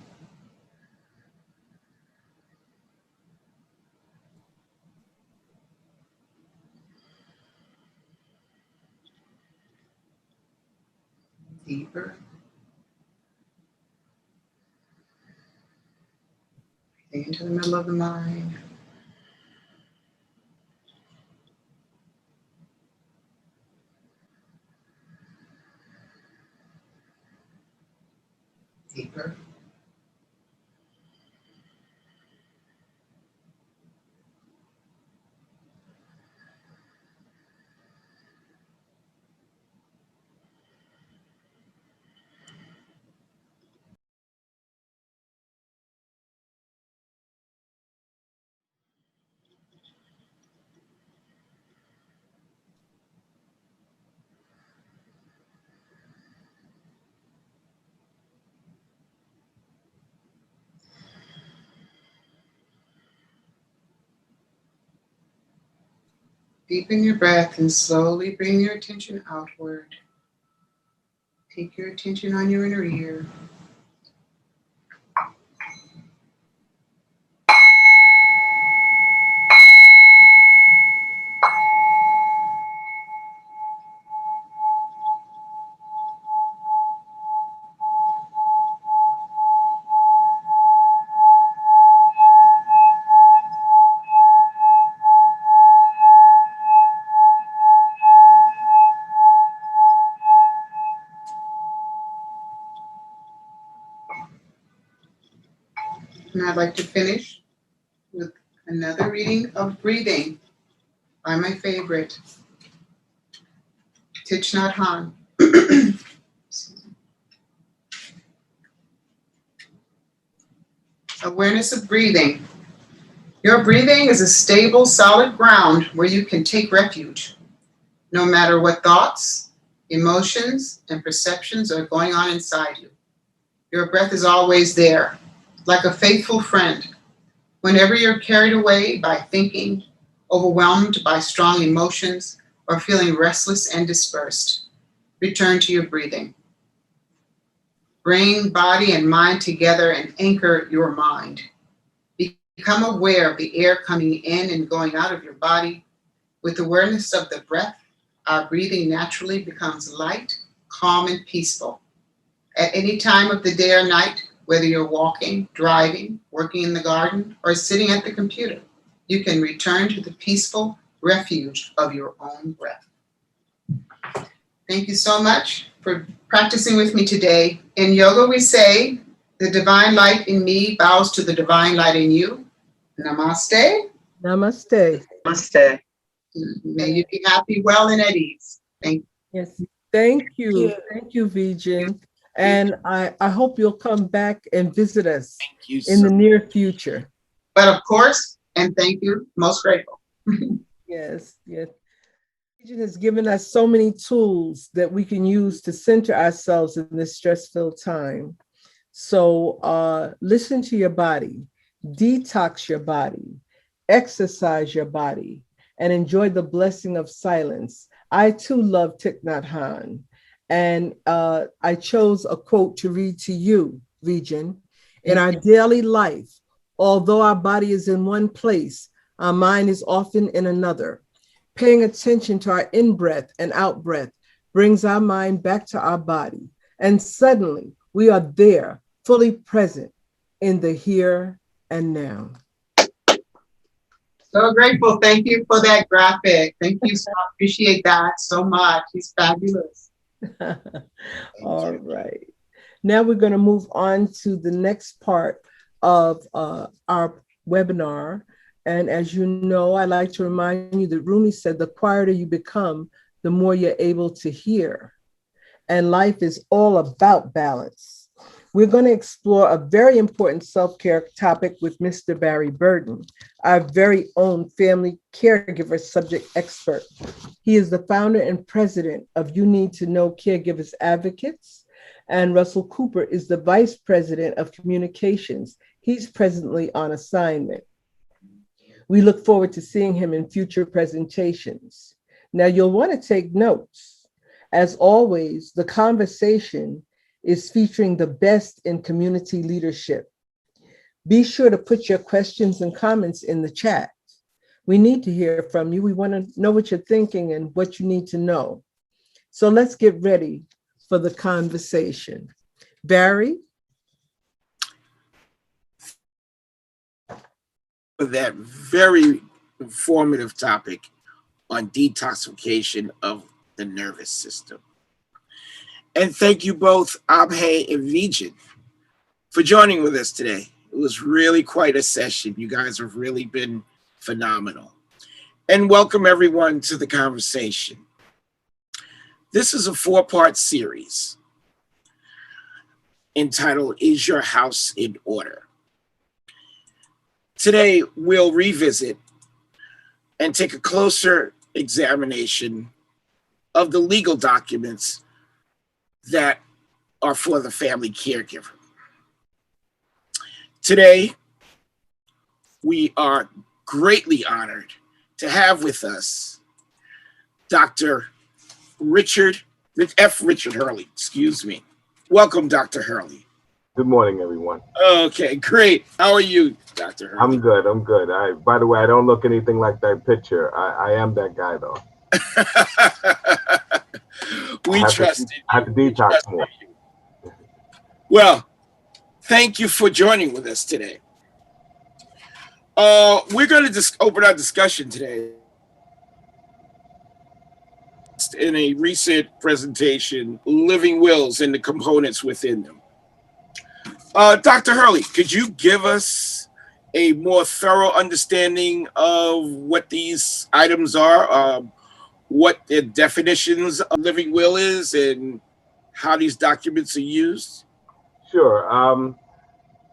Deeper. Into the middle of the mind. Deeper. Deepen your breath and slowly bring your attention outward. Take your attention on your inner ear. And I'd like to finish with another reading of breathing by my favorite, Thich Nhat Hanh. Awareness of breathing. Your breathing is a stable, solid ground where you can take refuge, no matter what thoughts, emotions, and perceptions are going on inside you. Your breath is always there, like a faithful friend. Whenever you're carried away by thinking, overwhelmed by strong emotions, or feeling restless and dispersed, return to your breathing. Bring body and mind together and anchor your mind. Become aware of the air coming in and going out of your body. With awareness of the breath, our breathing naturally becomes light, calm, and peaceful. At any time of the day or night, whether you're walking, driving, working in the garden, or sitting at the computer, you can return to the peaceful refuge of your own breath. Thank you so much for practicing with me today. In yoga, we say, the divine light in me bows to the divine light in you. Namaste. Namaste. Namaste. May you be happy, well, and at ease. Thank you. Yes. Thank you. Thank you, Vejan. And I hope you'll come back and visit us Thank you, in the sir. near future. But of course, and thank you, most grateful. Yes, yes. Vejan has given us so many tools that we can use to center ourselves in this stress-filled time. So listen to your body, detox your body, exercise your body, and enjoy the blessing of silence. I too love Thich Nhat Hanh. And I chose a quote to read to you, Vejan. In our daily life, although our body is in one place, our mind is often in another. Paying attention to our in-breath and out-breath brings our mind back to our body. And suddenly we are there, fully present in the here and now. So grateful. Thank you for that graphic. Thank you. So I appreciate that so much. He's fabulous. All right. Now we're going to move on to the next part of our webinar. And as you know, I like to remind you that Rumi said, the quieter you become, the more you're able to hear. And life is all about balance. We're going to explore a very important self-care topic with Mr. Barry Burton, our very own family caregiver subject expert. He is the founder and president of You Need to Know Caregivers Advocates, and Russell Cooper is the vice president of communications. He's presently on assignment. We look forward to seeing him in future presentations. Now, you'll want to take notes. As always, the conversation is featuring the best in community leadership. Be sure to put your questions and comments in the chat. We need to hear from you. We want to know what you're thinking and what you need to know. So let's get ready for the conversation. Barry? For that very informative topic on detoxification of the nervous system. And thank you both, Abhay and Vejan, for joining with us today. It was really quite a session. You guys have really been phenomenal. And welcome everyone to the conversation. This is a 4-part series entitled, Is Your House in Order? Today, we'll revisit and take a closer examination of the legal documents that are for the family caregiver. Today, we are greatly honored to have with us Dr. Richard Hurley, excuse me. Welcome, Dr. Hurley. Good morning, everyone. Okay, great. How are you, Dr. Hurley? I'm good. By the way, I don't look anything like that picture. I am that guy, though. We trust you. I have to detox more. Well, thank you for joining with us today. We're going to just open our discussion today in a recent presentation, Living Wills and the Components Within Them. Dr. Hurley, could you give us a more thorough understanding of what these items are, what the definitions of living will is, and how these documents are used? Sure.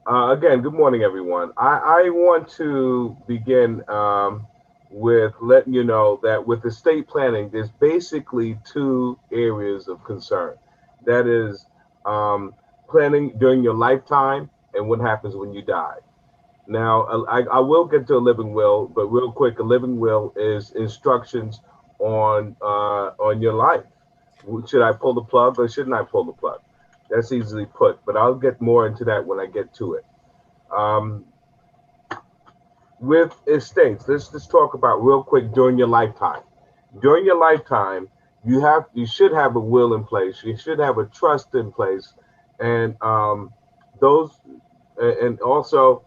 Again, good morning, everyone. I want to begin with letting you know that with estate planning, there's basically two areas of concern. That is planning during your lifetime and what happens when you die. Now, I will get to a living will, but real quick, a living will is instructions on your life. Should I pull the plug or shouldn't I pull the plug? That's easily put, but I'll get more into that when I get to it. With estates, let's just talk about real quick during your lifetime. During your lifetime, you should have a will in place. You should have a trust in place, and also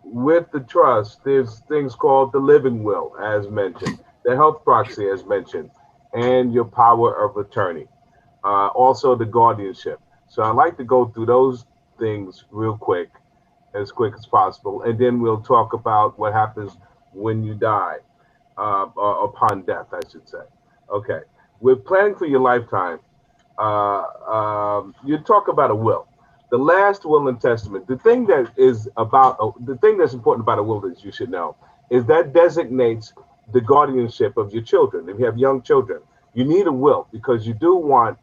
with the trust, there's things called the living will, as mentioned, the health proxy, as mentioned, and your power of attorney. Also the guardianship. So I'd like to go through those things real quick as possible, and then we'll talk about what happens when you die, upon death, I should say. Okay, with planning for your lifetime, you talk about a will. The last will and testament. The thing that's important about a will that you should know is that designates the guardianship of your children. If you have young children, you need a will because you do want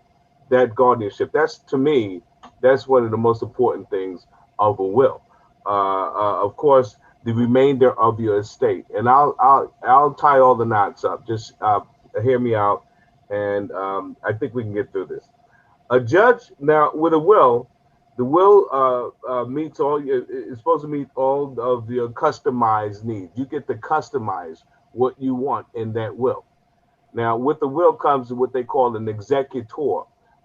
that guardianship. To me, that's one of the most important things of a will. Of course, the remainder of your estate, and I'll tie all the knots up. Just hear me out, and I think we can get through this. A judge now with a will, the will meets is supposed to meet all of your customized needs. You get to customize what you want in that will. Now, with the will comes what they call an executor.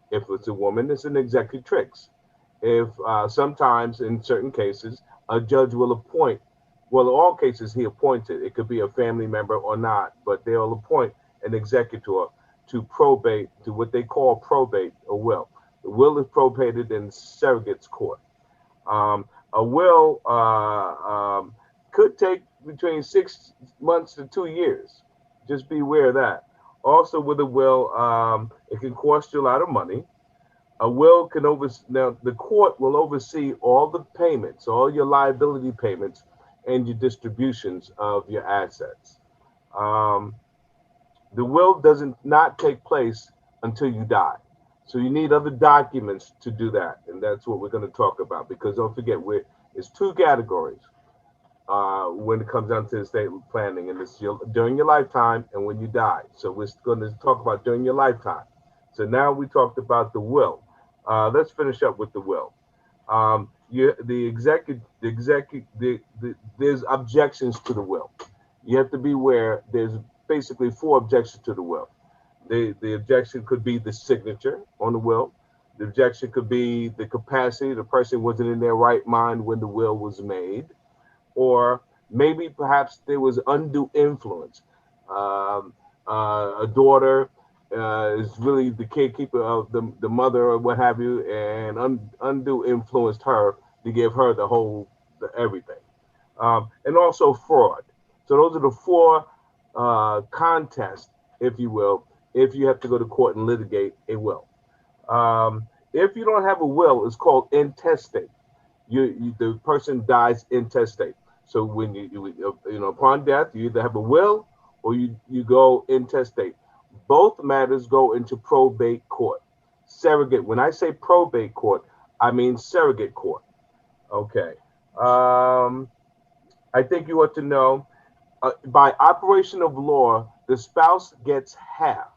If it's a woman, it's an executrix. If sometimes in certain cases, a judge will appoint, well, in all cases he appointed, it could be a family member or not, but they'll appoint an executor to probate, to what they call probate a will. The will is probated in surrogate's court. A will could take between 6 months to 2 years. Just be aware of that. Also with a will, it can cost you a lot of money. A will can now the court will oversee all the payments, all your liability payments, and your distributions of your assets. The will doesn't not take place until you die. So you need other documents to do that. And that's what we're going to talk about, because don't forget, it's two categories when it comes down to estate planning, and it's during your lifetime and when you die. So we're going to talk about during your lifetime. So now we talked about the will. Let's finish up with the will. There's objections to the will. You have to be aware there's basically 4 objections to the will. The objection could be the signature on the will. The objection could be the capacity. The person wasn't in their right mind when the will was made. Or maybe perhaps there was undue influence. A daughter is really the carekeeper of the mother or what have you, and undue influenced her to give her the everything. And also fraud. So those are the 4 contests, if you will, if you have to go to court and litigate a will. If you don't have a will, it's called intestate. The person dies intestate. So when you upon death, you either have a will or you go intestate. Both matters go into probate court. Surrogate. When I say probate court, I mean surrogate court. Okay. I think you ought to know, by operation of law, the spouse gets half,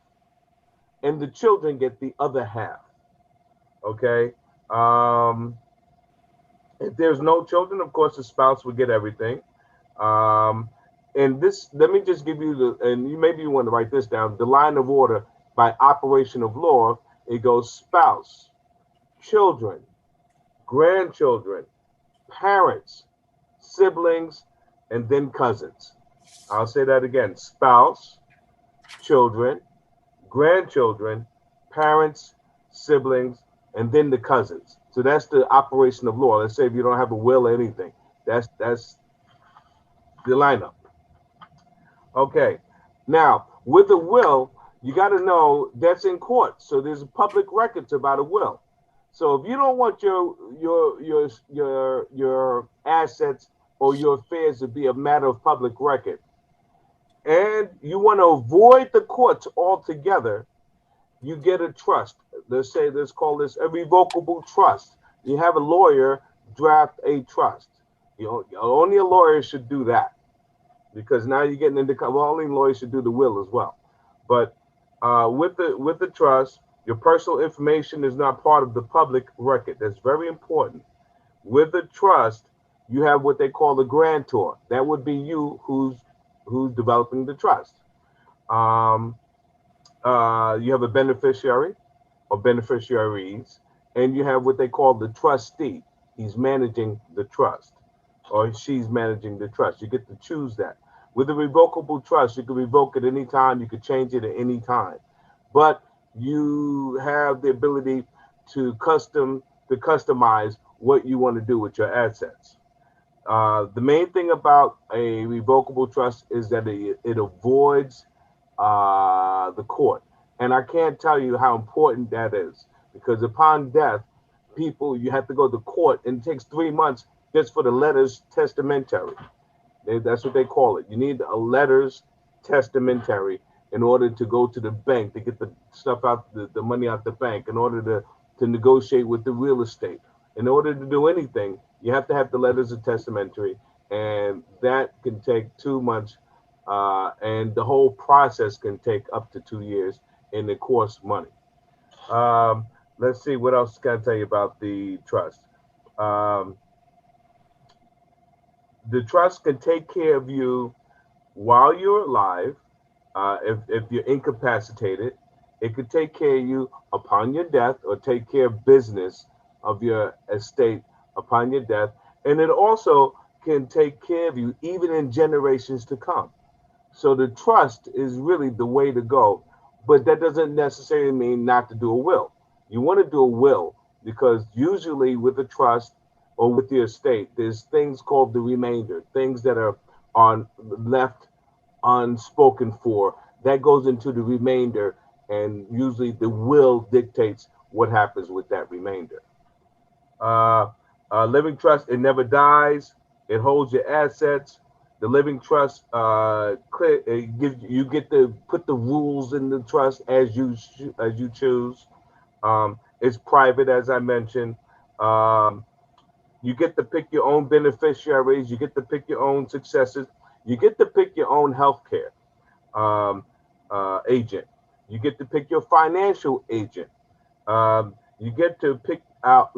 and the children get the other half. Okay. If there's no children, of course, the spouse would get everything. Um, and this, let me just give you the, and you maybe you want to write this down. The line of order by operation of law, it goes spouse, children, grandchildren, parents, siblings, and then cousins. I'll say that again: spouse, children, grandchildren, parents, siblings, and then the cousins. So that's the operation of law. Let's say if you don't have a will or anything, that's the lineup. Okay. Now, with a will, you got to know that's in court. So there's public records about a will. So if you don't want your assets or your affairs to be a matter of public record, and you want to avoid the courts altogether, you get a trust. Let's call this a revocable trust. You have a lawyer draft a trust. Only a lawyer should do that, because now you're getting into, well, only lawyers should do the will as well. But with the trust, your personal information is not part of the public record. That's very important. With the trust, you have what they call the grantor. That would be you who's developing the trust. You have a beneficiary or beneficiaries, and you have what they call the trustee. He's managing the trust, or she's managing the trust. You get to choose that. With a revocable trust, you can revoke it any time. You can change it at any time, but you have the ability to customize what you want to do with your assets. The main thing about a revocable trust is that it avoids the court. And I can't tell you how important that is, because upon death, you have to go to court, and it takes 3 months just for the letters testamentary. That's what they call it. You need a letters testamentary in order to go to the bank to get the stuff out, the money out the bank, in order to negotiate with the real estate. In order to do anything, you have to have the letters of testamentary, and that can take 2 months, and the whole process can take up to 2 years, and it costs money. Let's see, what else can I tell you about the trust? The trust can take care of you while you're alive. If you're incapacitated, it could take care of you upon your death, or take care of business of your estate upon your death. And it also can take care of you even in generations to come. So the trust is really the way to go, but that doesn't necessarily mean not to do a will. You want to do a will because usually with a trust or with your estate, there's things called the remainder, things that are left unspoken for. That goes into the remainder, and usually the will dictates what happens with that remainder. Living trust, it never dies. It holds your assets. The living trust, you get to put the rules in the trust as you choose. It's private, as I mentioned. You get to pick your own beneficiaries. You get to pick your own successors. You get to pick your own healthcare agent. You get to pick your financial agent. You get to pick out,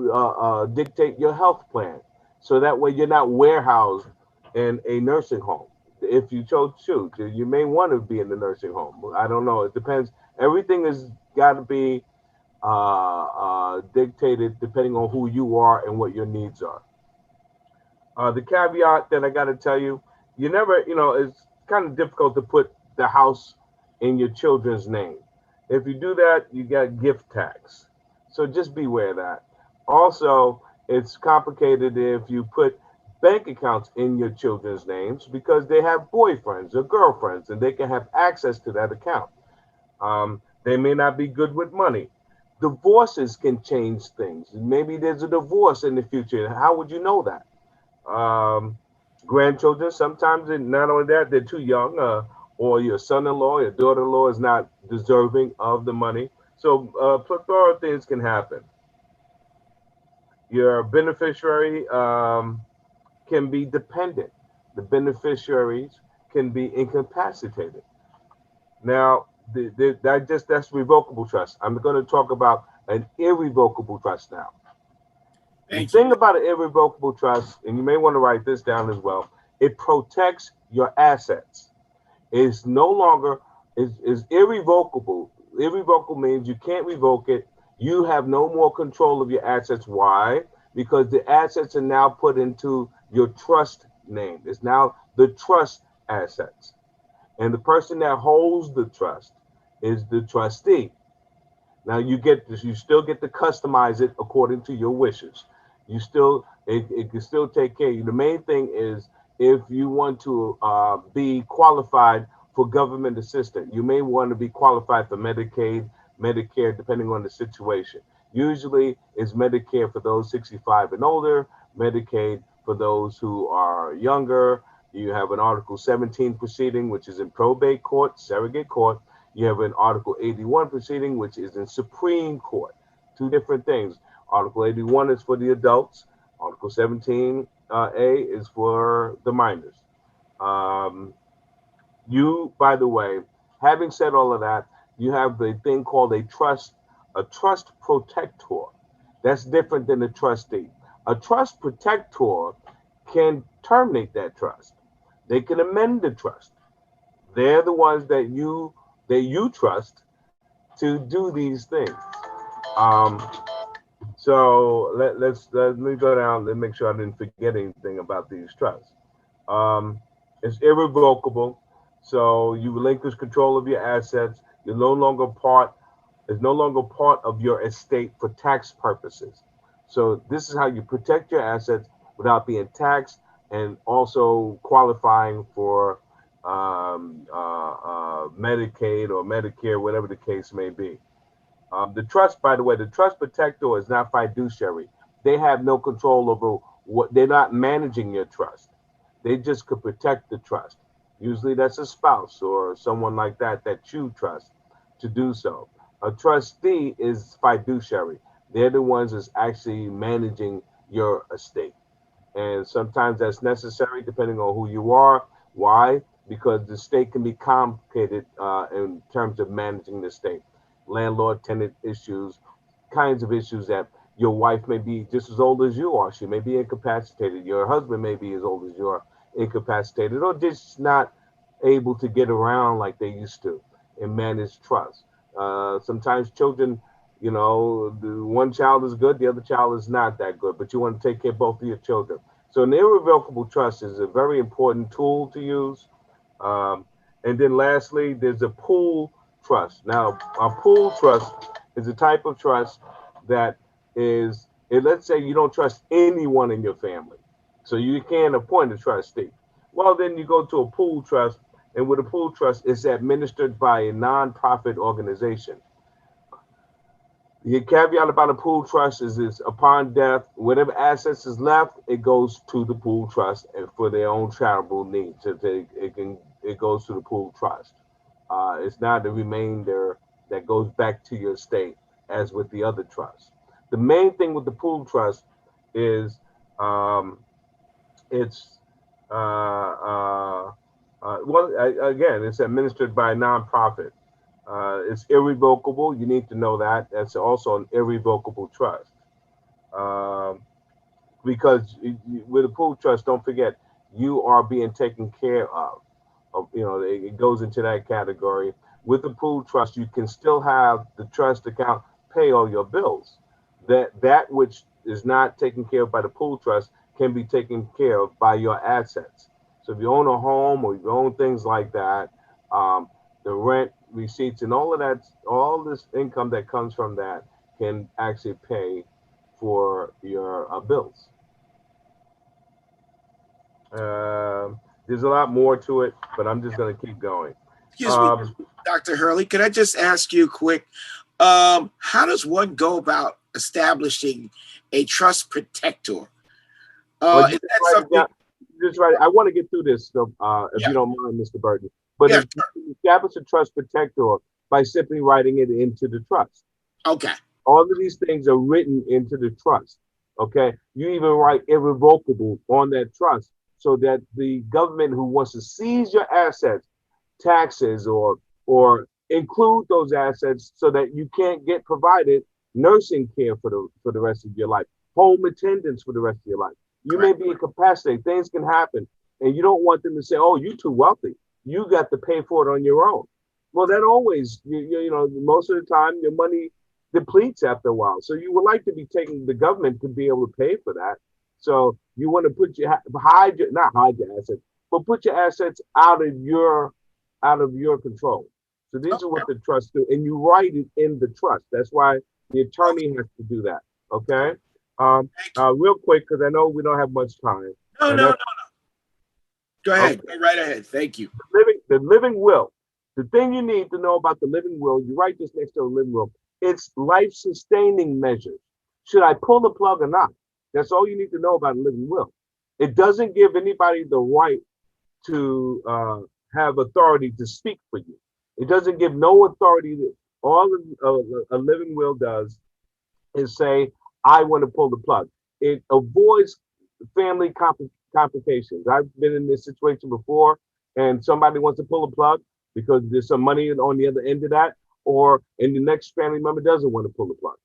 dictate your health plan. So that way you're not warehoused in a nursing home. If you chose to, you may want to be in the nursing home. I don't know. It depends. Everything has got to be dictated depending on who you are and what your needs are. The caveat that I got to tell you, you never, it's kind of difficult to put the house in your children's name. If you do that, you got gift tax. So just beware of that. Also, it's complicated if you put bank accounts in your children's names, because they have boyfriends or girlfriends and they can have access to that account. They may not be good with money. Divorces can change things. Maybe there's a divorce in the future. How would you know that? Grandchildren, sometimes not only that, they're too young, or your son-in-law, your daughter-in-law is not deserving of the money. So a plethora of things can happen. Your beneficiary can be dependent. The beneficiaries can be incapacitated. Now, that's revocable trust. I'm going to talk about an irrevocable trust now. The thing about an irrevocable trust, and you may want to write this down as well, it protects your assets. It's no longer is irrevocable. Irrevocable means you can't revoke it. You have no more control of your assets. Why? Because the assets are now put into your trust name. It's now the trust assets. And the person that holds the trust is the trustee. Now you still get to customize it according to your wishes. It can still take care of you. The main thing is if you want to be qualified for government assistance, you may want to be qualified for Medicaid, Medicare, depending on the situation. Usually it's Medicare for those 65 and older, Medicaid for those who are younger. You have an Article 17 proceeding, which is in probate court, surrogate court. You have an Article 81 proceeding, which is in Supreme Court. Two different things. Article 81 is for the adults. Article 17A is for the minors. By the way, having said all of that, you have the thing called a trust protector. That's different than a trustee. A trust protector can terminate that trust. They can amend the trust. They're the ones that you trust to do these things. So let me go down. Let me make sure I didn't forget anything about these trusts. It's irrevocable. So you relinquish control of your assets. It's no longer part of your estate for tax purposes. So this is how you protect your assets without being taxed and also qualifying for Medicaid or Medicare, whatever the case may be. The trust, by the way, the trust protector is not fiduciary. They have no control over they're not managing your trust. They just could protect the trust. Usually that's a spouse or someone like that you trust to do so. A trustee is fiduciary. They're the ones that's actually managing your estate. And sometimes that's necessary depending on who you are. Why? Because the state can be complicated in terms of managing the state. Landlord-tenant issues, kinds of issues that your wife may be just as old as you are. She may be incapacitated. Your husband may be as old as you are, incapacitated, or just not able to get around like they used to and manage trust. Sometimes children, the one child is good, the other child is not that good, but you want to take care of both of your children. So an irrevocable trust is a very important tool to use. And then lastly, there's a pool trust. Now, a pool trust is a type of trust that is, let's say you don't trust anyone in your family. So you can't appoint a trustee. Well, then you go to a pool trust, and with a pool trust, it's administered by a nonprofit organization. The caveat about a pool trust is upon death, whatever assets is left, it goes to the pool trust and for their own charitable needs. It goes to the pool trust. It's not the remainder that goes back to your estate as with the other trusts. The main thing with the pool trust is it's administered by a nonprofit. It's irrevocable. You need to know that. That's also an irrevocable trust. Because with a pool trust, don't forget, you are being taken care of. It goes into that category. With the pool trust, you can still have the trust account pay all your bills. That which is not taken care of by the pool trust can be taken care of by your assets. So if you own a home or you own things like that, the rent receipts and all of that, all this income that comes from that can actually pay for your bills. There's a lot more to it, but I'm just going to keep going. Excuse me, Dr. Hurley, could I just ask you quick, how does one go about establishing a trust protector? Is that something? Just right. I want to get through this, so, if you don't mind, Mr. Burton. But Yeah, you establish a trust protector by simply writing it into the trust. Okay. All of these things are written into the trust. Okay. You even write irrevocable on that trust so that the government who wants to seize your assets, taxes or or include those assets so that you can't get provided nursing care for the rest of your life, home attendance for the rest of your life. You may be incapacitated, things can happen, and you don't want them to say, oh, you're too wealthy, you got to pay for it on your own. Well, that always, you know, most of the time your money depletes after a while. So you would like to be taking the government to be able to pay for that. So you want to put your not hide your assets, but put your assets out of your control. So these are what the trusts do, and you write it in the trust. That's why the attorney has to do that. Okay. Real quick, because I know we don't have much time. No. Go ahead. Okay. Go right ahead. Thank you. The living will. The thing you need to know about the living will, you write this next to the living will. It's life-sustaining measures. Should I pull the plug or not? That's all you need to know about a living will. It doesn't give anybody the right to have authority to speak for you. It doesn't give no authority. All a living will does is say, I want to pull the plug. It avoids family complications. I've been in this situation before, and somebody wants to pull a plug because there's some money on the other end of that, and the next family member doesn't want to pull the plug.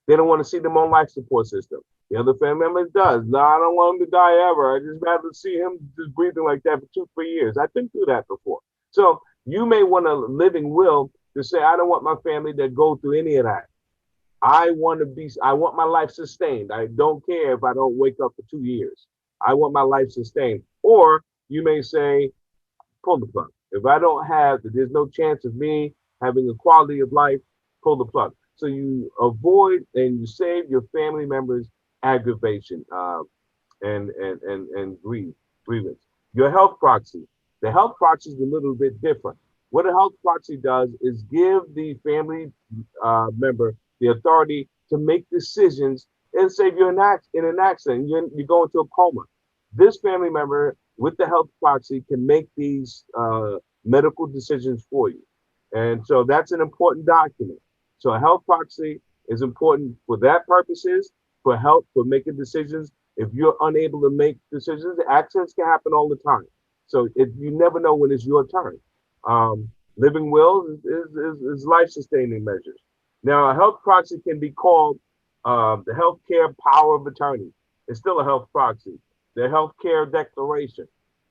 They don't want to see them on life support system. The other family member does. No, I don't want him to die ever. I just rather see him just breathing like that for 2-3 years. I've been through that before. So you may want a living will to say, I don't want my family to go through any of that. I want my life sustained. I don't care if I don't wake up for 2 years. I want my life sustained. Or you may say, pull the plug. If there's no chance of me having a quality of life, pull the plug. So you avoid and you save your family members aggravation and grievance. Your health proxy. The health proxy is a little bit different. What a health proxy does is give the family member the authority to make decisions. And say if you're in an accident, you go into a coma. This family member with the health proxy can make these medical decisions for you. And so that's an important document. So a health proxy is important for that purposes, for help, for making decisions. If you're unable to make decisions, accidents can happen all the time. So you never know when it's your turn. Living will is life-sustaining measures. Now, a health proxy can be called the healthcare power of attorney. It's still a health proxy. The healthcare declaration,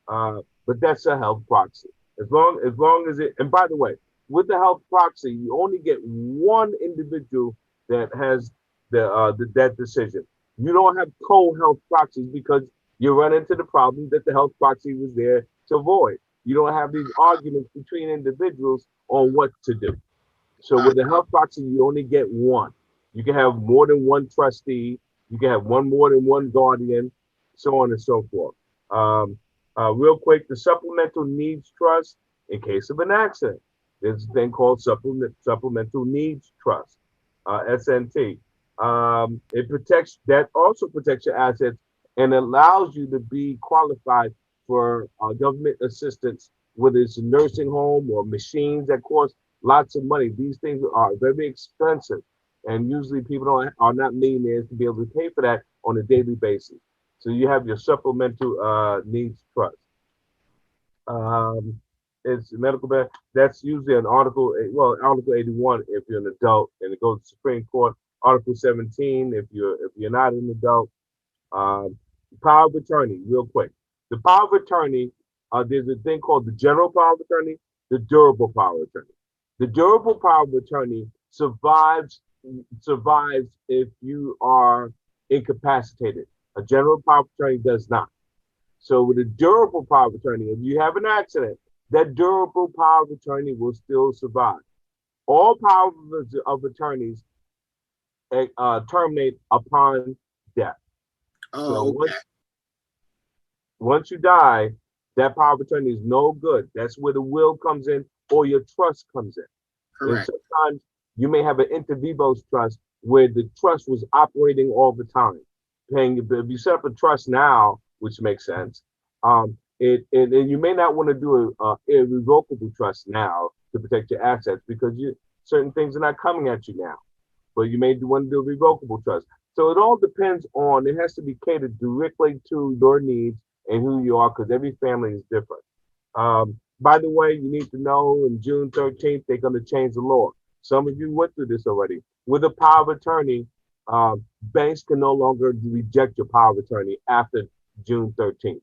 but that's a health proxy. As long as it. And by the way, with the health proxy, you only get one individual that has that decision. You don't have co-health proxies because you run into the problem that the health proxy was there to avoid. You don't have these arguments between individuals on what to do. So with the health proxy, you only get one. You can have more than one trustee. You can have more than one guardian, so on and so forth. Real quick, the supplemental needs trust in case of an accident. There's a thing called supplemental needs trust, SNT. That also protects your assets and allows you to be qualified for government assistance, whether it's a nursing home or machines that cost lots of money. These things are very expensive, and usually people are not millionaires to be able to pay for that on a daily basis. So you have your supplemental needs trust. It's medical bill. That's usually an Article 81 if you're an adult, and it goes to Supreme Court. Article 17 if you're not an adult. Power of attorney, real quick. The power of attorney, there's a thing called the general power of attorney, the durable power of attorney. The durable power of attorney survives if you are incapacitated. A general power of attorney does not. So with a durable power of attorney, if you have an accident, that durable power of attorney will still survive. All power of attorneys terminate upon death. So once you die, that power of attorney is no good. That's where the will comes in or your trust comes in. Correct. And sometimes you may have an inter vivos trust where the trust was operating all the time. If you set up a trust now, which makes sense, and you may not want to do a irrevocable trust now to protect your assets because certain things are not coming at you now. But you may want to do a revocable trust. So it all depends on, it has to be catered directly to your needs and who you are, because every family is different. By the way, you need to know in June 13th, they're going to change the law. Some of you went through this already. With a power of attorney, banks can no longer reject your power of attorney after June 13th,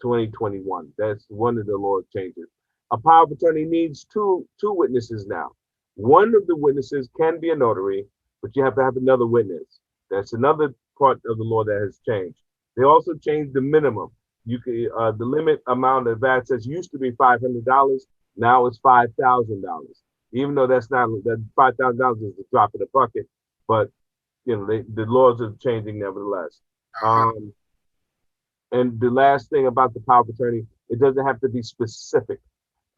2021. That's one of the law changes. A power of attorney needs two witnesses now. One of the witnesses can be a notary, but you have to have another witness. That's another part of the law that has changed. They also changed the minimum. You can the limit amount of assets used to be $500. Now it's $5,000. Even though that's not that $5,000 is a drop in the bucket, but you know the laws are changing nevertheless. And the last thing about the power of attorney, it doesn't have to be specific.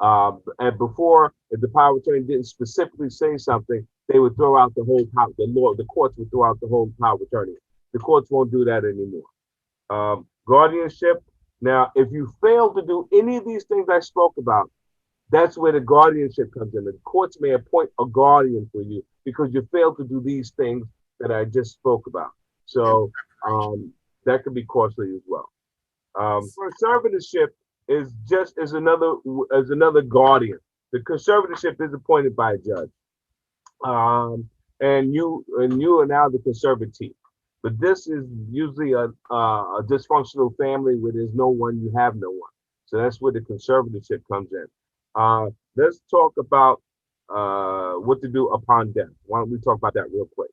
And before, if the power of attorney didn't specifically say something, they would throw out the whole power. The courts would throw out the whole power of attorney. The courts won't do that anymore. Guardianship. Now, if you fail to do any of these things I spoke about, that's where the guardianship comes in. The courts may appoint a guardian for you because you failed to do these things that I just spoke about. So that could be costly as well. Conservatorship is just as another guardian. The conservatorship is appointed by a judge, and you are now the conservatee. But this is usually a dysfunctional family where there's no one, you have no one. So that's where the conservatorship comes in. Let's talk about what to do upon death. Why don't we talk about that real quick?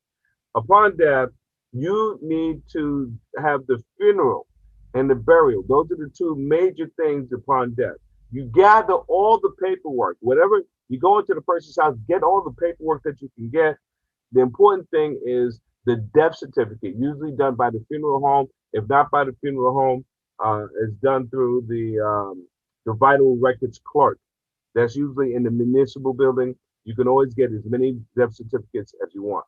Upon death, you need to have the funeral and the burial. Those are the two major things upon death. You gather all the paperwork. Whatever you go into the person's house, get all the paperwork that you can get. The important thing is the death certificate, usually done by the funeral home. If not by the funeral home, it's done through the vital records clerk. That's usually in the municipal building. You can always get as many death certificates as you want.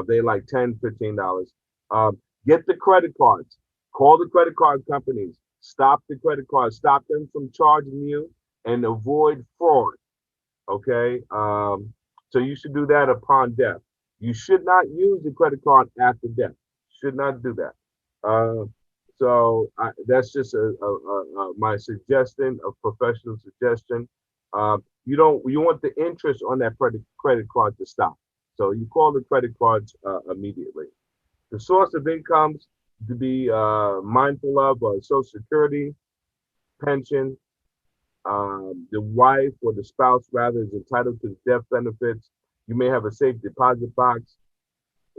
They're like $10, $15. Get the credit cards. Call the credit card companies. Stop the credit cards. Stop them from charging you and avoid fraud. Okay? So you should do that upon death. You should not use the credit card after death. Should not do that. That's just my suggestion, a professional suggestion. You want the interest on that credit card to stop. So you call the credit cards immediately. The source of incomes to be mindful of are Social Security, pension. The wife or the spouse rather is entitled to death benefits. You may have a safe deposit box.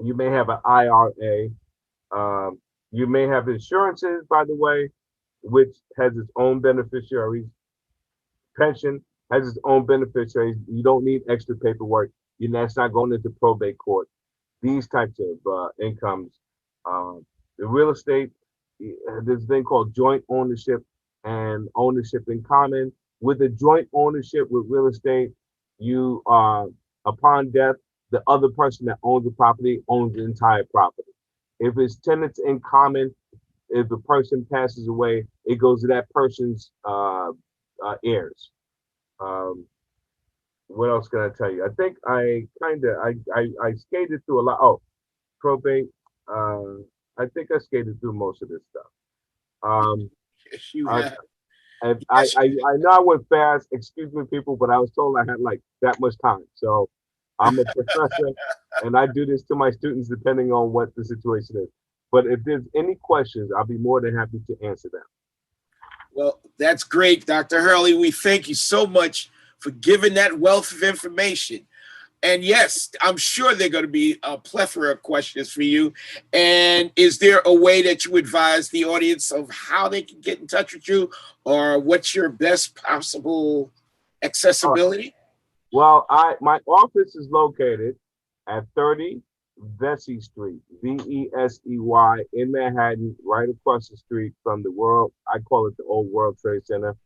You may have an IRA. You may have insurances, by the way, which has its own beneficiaries. Pension has its own beneficiaries. You don't need extra paperwork. That's not going into probate court. These types of incomes. The real estate, there's a thing called joint ownership and ownership in common. With the joint ownership with real estate, you upon death, the other person that owns the property owns the entire property. If it's tenants in common, if the person passes away, it goes to that person's heirs. What else can I tell you? I think I skated through a lot. Oh, probate. I think I skated through most of this stuff. Yes, you have. I know I went fast. Excuse me, people, but I was told I had like that much time. So I'm a professor, and I do this to my students depending on what the situation is. But if there's any questions, I'll be more than happy to answer them. Well, that's great, Dr. Hurley. We thank you so much for giving that wealth of information. And yes, I'm sure there are going to be a plethora of questions for you. And is there a way that you advise the audience of how they can get in touch with you, or what's your best possible accessibility? Well, my office is located at 30 Vesey Street, Vesey, in Manhattan, right across the street from I call it the old World Trade Center.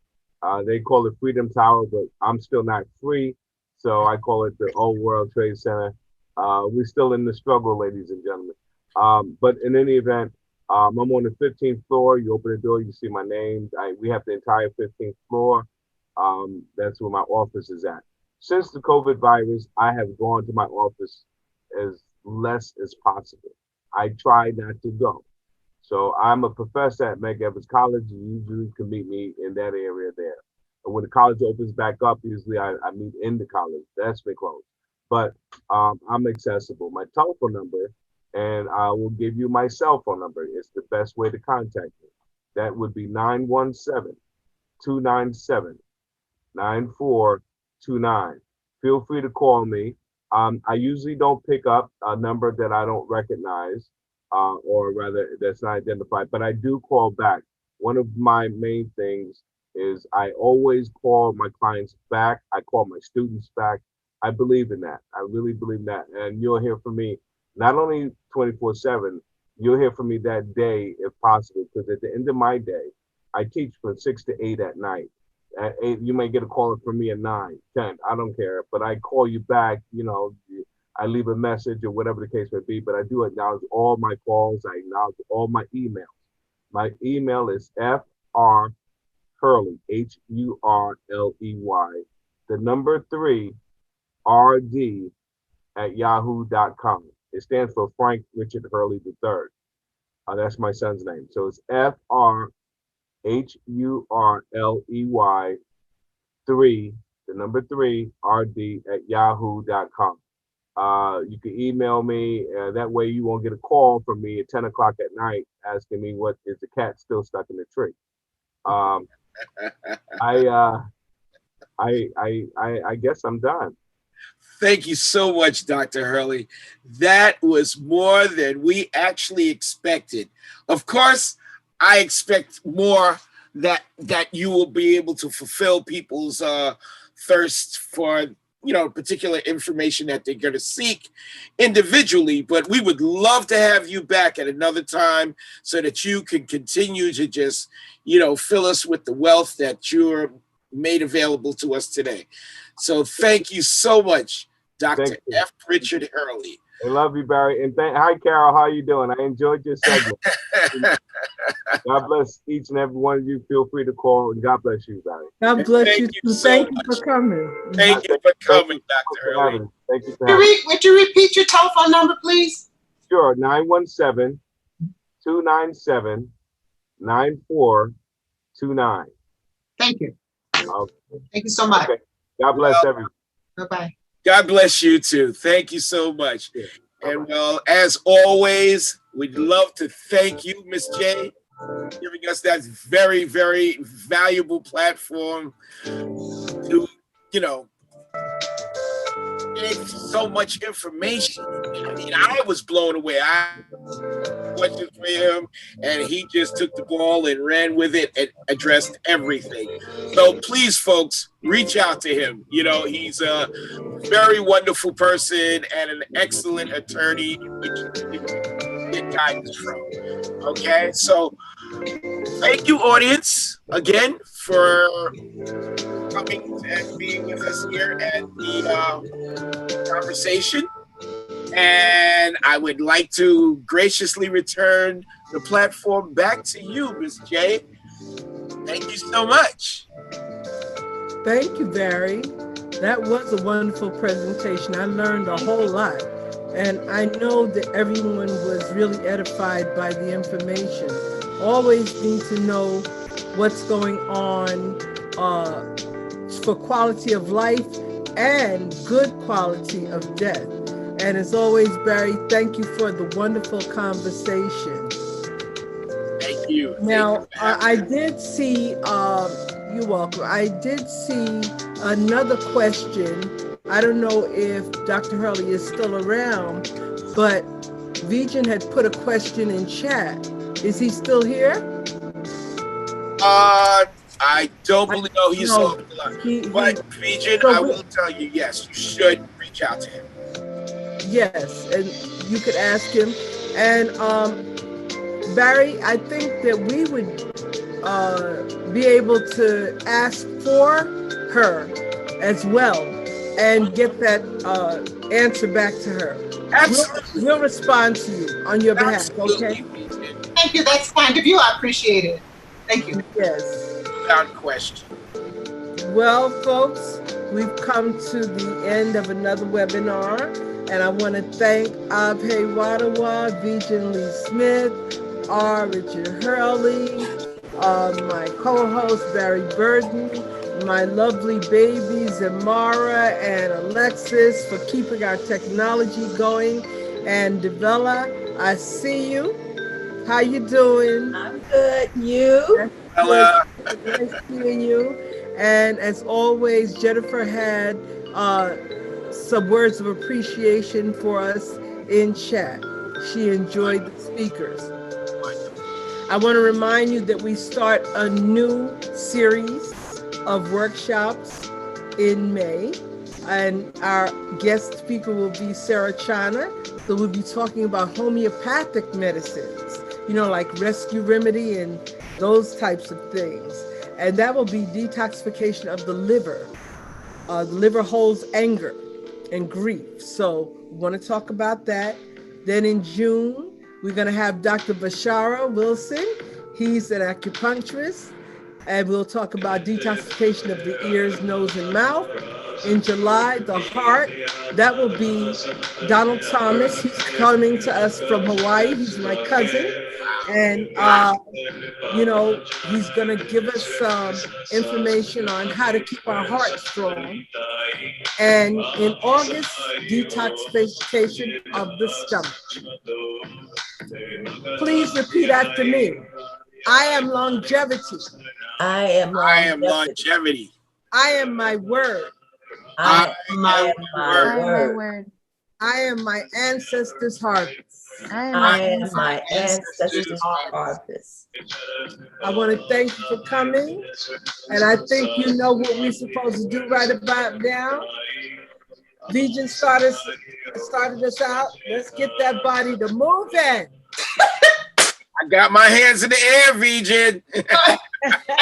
They call it Freedom Tower, but I'm still not free. So I call it the old World Trade Center. We're still in the struggle, ladies and gentlemen. But in any event, I'm on the 15th floor. You open the door, you see my name. We have the entire 15th floor. That's where my office is at. Since the COVID virus, I have gone to my office as less as possible. I try not to go. So I'm a professor at Meg Evans College. You usually can meet me in that area there. When the college opens back up, usually I meet in the college. That's been closed. But I'm accessible. My telephone number, and I will give you my cell phone number. It's the best way to contact me. That would be 917-297-9429. Feel free to call me. I usually don't pick up a number that I don't recognize, or rather that's not identified, but I do call back. One of my main things is I always call my clients back. I call my students back. I believe in that. I really believe in that. And you'll hear from me not only 24/7, you'll hear from me that day if possible, because at the end of my day, I teach from 6 to 8 at night. At 8, you may get a call from me at 9, 10, I don't care, but I call you back, I leave a message or whatever the case may be, but I do acknowledge all my calls. I acknowledge all my emails. My email is FR Hurley, HURLEY, the number 3, RD at yahoo.com. It stands for Frank Richard Hurley III. That's my son's name. So it's FRHURLEY 3, the number 3, RD at yahoo.com. You can email me. That way you won't get a call from me at 10 o'clock at night asking me what is the cat still stuck in the tree. I guess I'm done. Thank you so much, Dr. Hurley. That was more than we actually expected. Of course, I expect more that you will be able to fulfill people's thirst for particular information that they're going to seek individually, but we would love to have you back at another time so that you can continue to just fill us with the wealth that you're made available to us today. So thank you so much, Dr. F. Richard Hurley. I love you, Barry. And hi, Carol. How are you doing? I enjoyed your segment. God bless each and every one of you. Feel free to call, and God bless you, Barry. God bless you. Thank you for coming. Thank you for coming, Dr. Hurley. Thank you for having me. Would you repeat your telephone number, please? Sure, 917-297-9429. Thank you. Okay. Thank you so much. Okay. God bless everyone. Bye-bye. God bless you too. Thank you so much. Yeah. And well, as always, we'd love to thank you, Miss J, giving us that very, very valuable platform to, give so much information. I mean, I was blown away. I questions for him, and he just took the ball and ran with it and addressed everything. So please, folks, reach out to him. He's a very wonderful person and an excellent attorney to get guidance from. Okay, so thank you, audience, again for coming and being with us here at the conversation. And I would like to graciously return the platform back to you, Ms. J. Thank you so much. Thank you, Barry. That was a wonderful presentation. I learned a whole lot. And I know that everyone was really edified by the information. Always need to know what's going on for quality of life and good quality of death. And as always, Barry, thank you for the wonderful conversation. Thank you. Now, I did see, you're welcome. I did see another question. I don't know if Dr. Hurley is still around, but Vejan had put a question in chat. Is he still here? I don't believe he's still alive. But Vejan, I will tell you, yes, you should reach out to him. Yes, and you could ask him. And Barry, I think that we would be able to ask for her as well and get that answer back to her. Absolutely. We'll respond to you on your behalf, Absolutely. okay? Thank you. That's kind of you. I appreciate it. Thank you. Yes. Without question. Well, folks, we've come to the end of another webinar, and I want to thank Abhay Wadhwa, Vejan Lee Smith, R. Richard Hurley, my co-host Barry Burden, my lovely babies, Ymara and Alexis, for keeping our technology going. And Devella, I see you. How you doing? I'm good. You? That's Ella. good. Nice seeing you. And as always, Jennifer had some words of appreciation for us in chat. She enjoyed the speakers. I want to remind you that we start a new series of workshops in May, and our guest speaker will be Sarah Chana. So we'll be talking about homeopathic medicines, you know, like rescue remedy and those types of things. And that will be detoxification of the liver. The liver holds anger and grief. So we want to talk about that. Then in June, we're going to have Dr. Bashara Wilson. He's an acupuncturist. And we'll talk about detoxification of the ears, nose, and mouth. In July, the heart. That will be Donald Thomas. He's coming to us from Hawaii. He's my cousin. And, you know, he's going to give us some information on how to keep our heart strong. And in August, detoxification of the stomach. Please repeat after me. I am longevity. I am longevity. I am my word. I am my word. word. I am my ancestors' harvest. I am my ancestors' harvest. I want to thank you for coming. And I think you know what we're supposed to do right about now. Vejan started us out. Let's get that body to moving. I got my hands in the air, Vejan.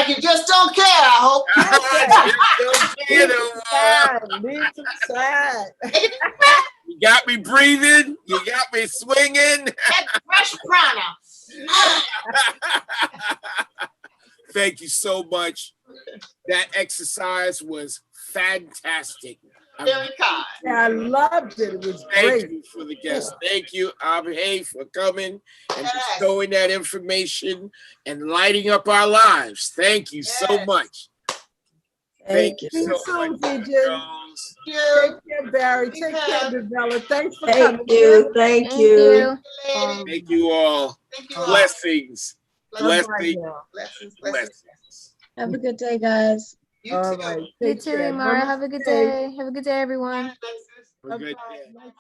You just don't care, I hope. Leave some side. You got me breathing. You got me swinging. Fresh prana. Thank you so much. That exercise was fantastic. Very kind. I loved it. It was Thank great. you for the guest. Thank you, Abhay, for coming and Yes. bestowing that information and lighting up our lives. Thank you so Yes. much. Thank you. See you so soon, much, Vejan. Rose. You. Take care, Barry. Take care, Devella. Thanks for coming. Thank you. Thank Thank you. you. Thank you all. Thank you all. Blessings. Bye-bye Blessings. now. Blessings. Blessings. Have a good day, guys. You All too. right. You Take too, care. Ymara. Have a good Namaste. day. Have a good day, everyone. Alexis. Have a good Bye-bye. day. Nice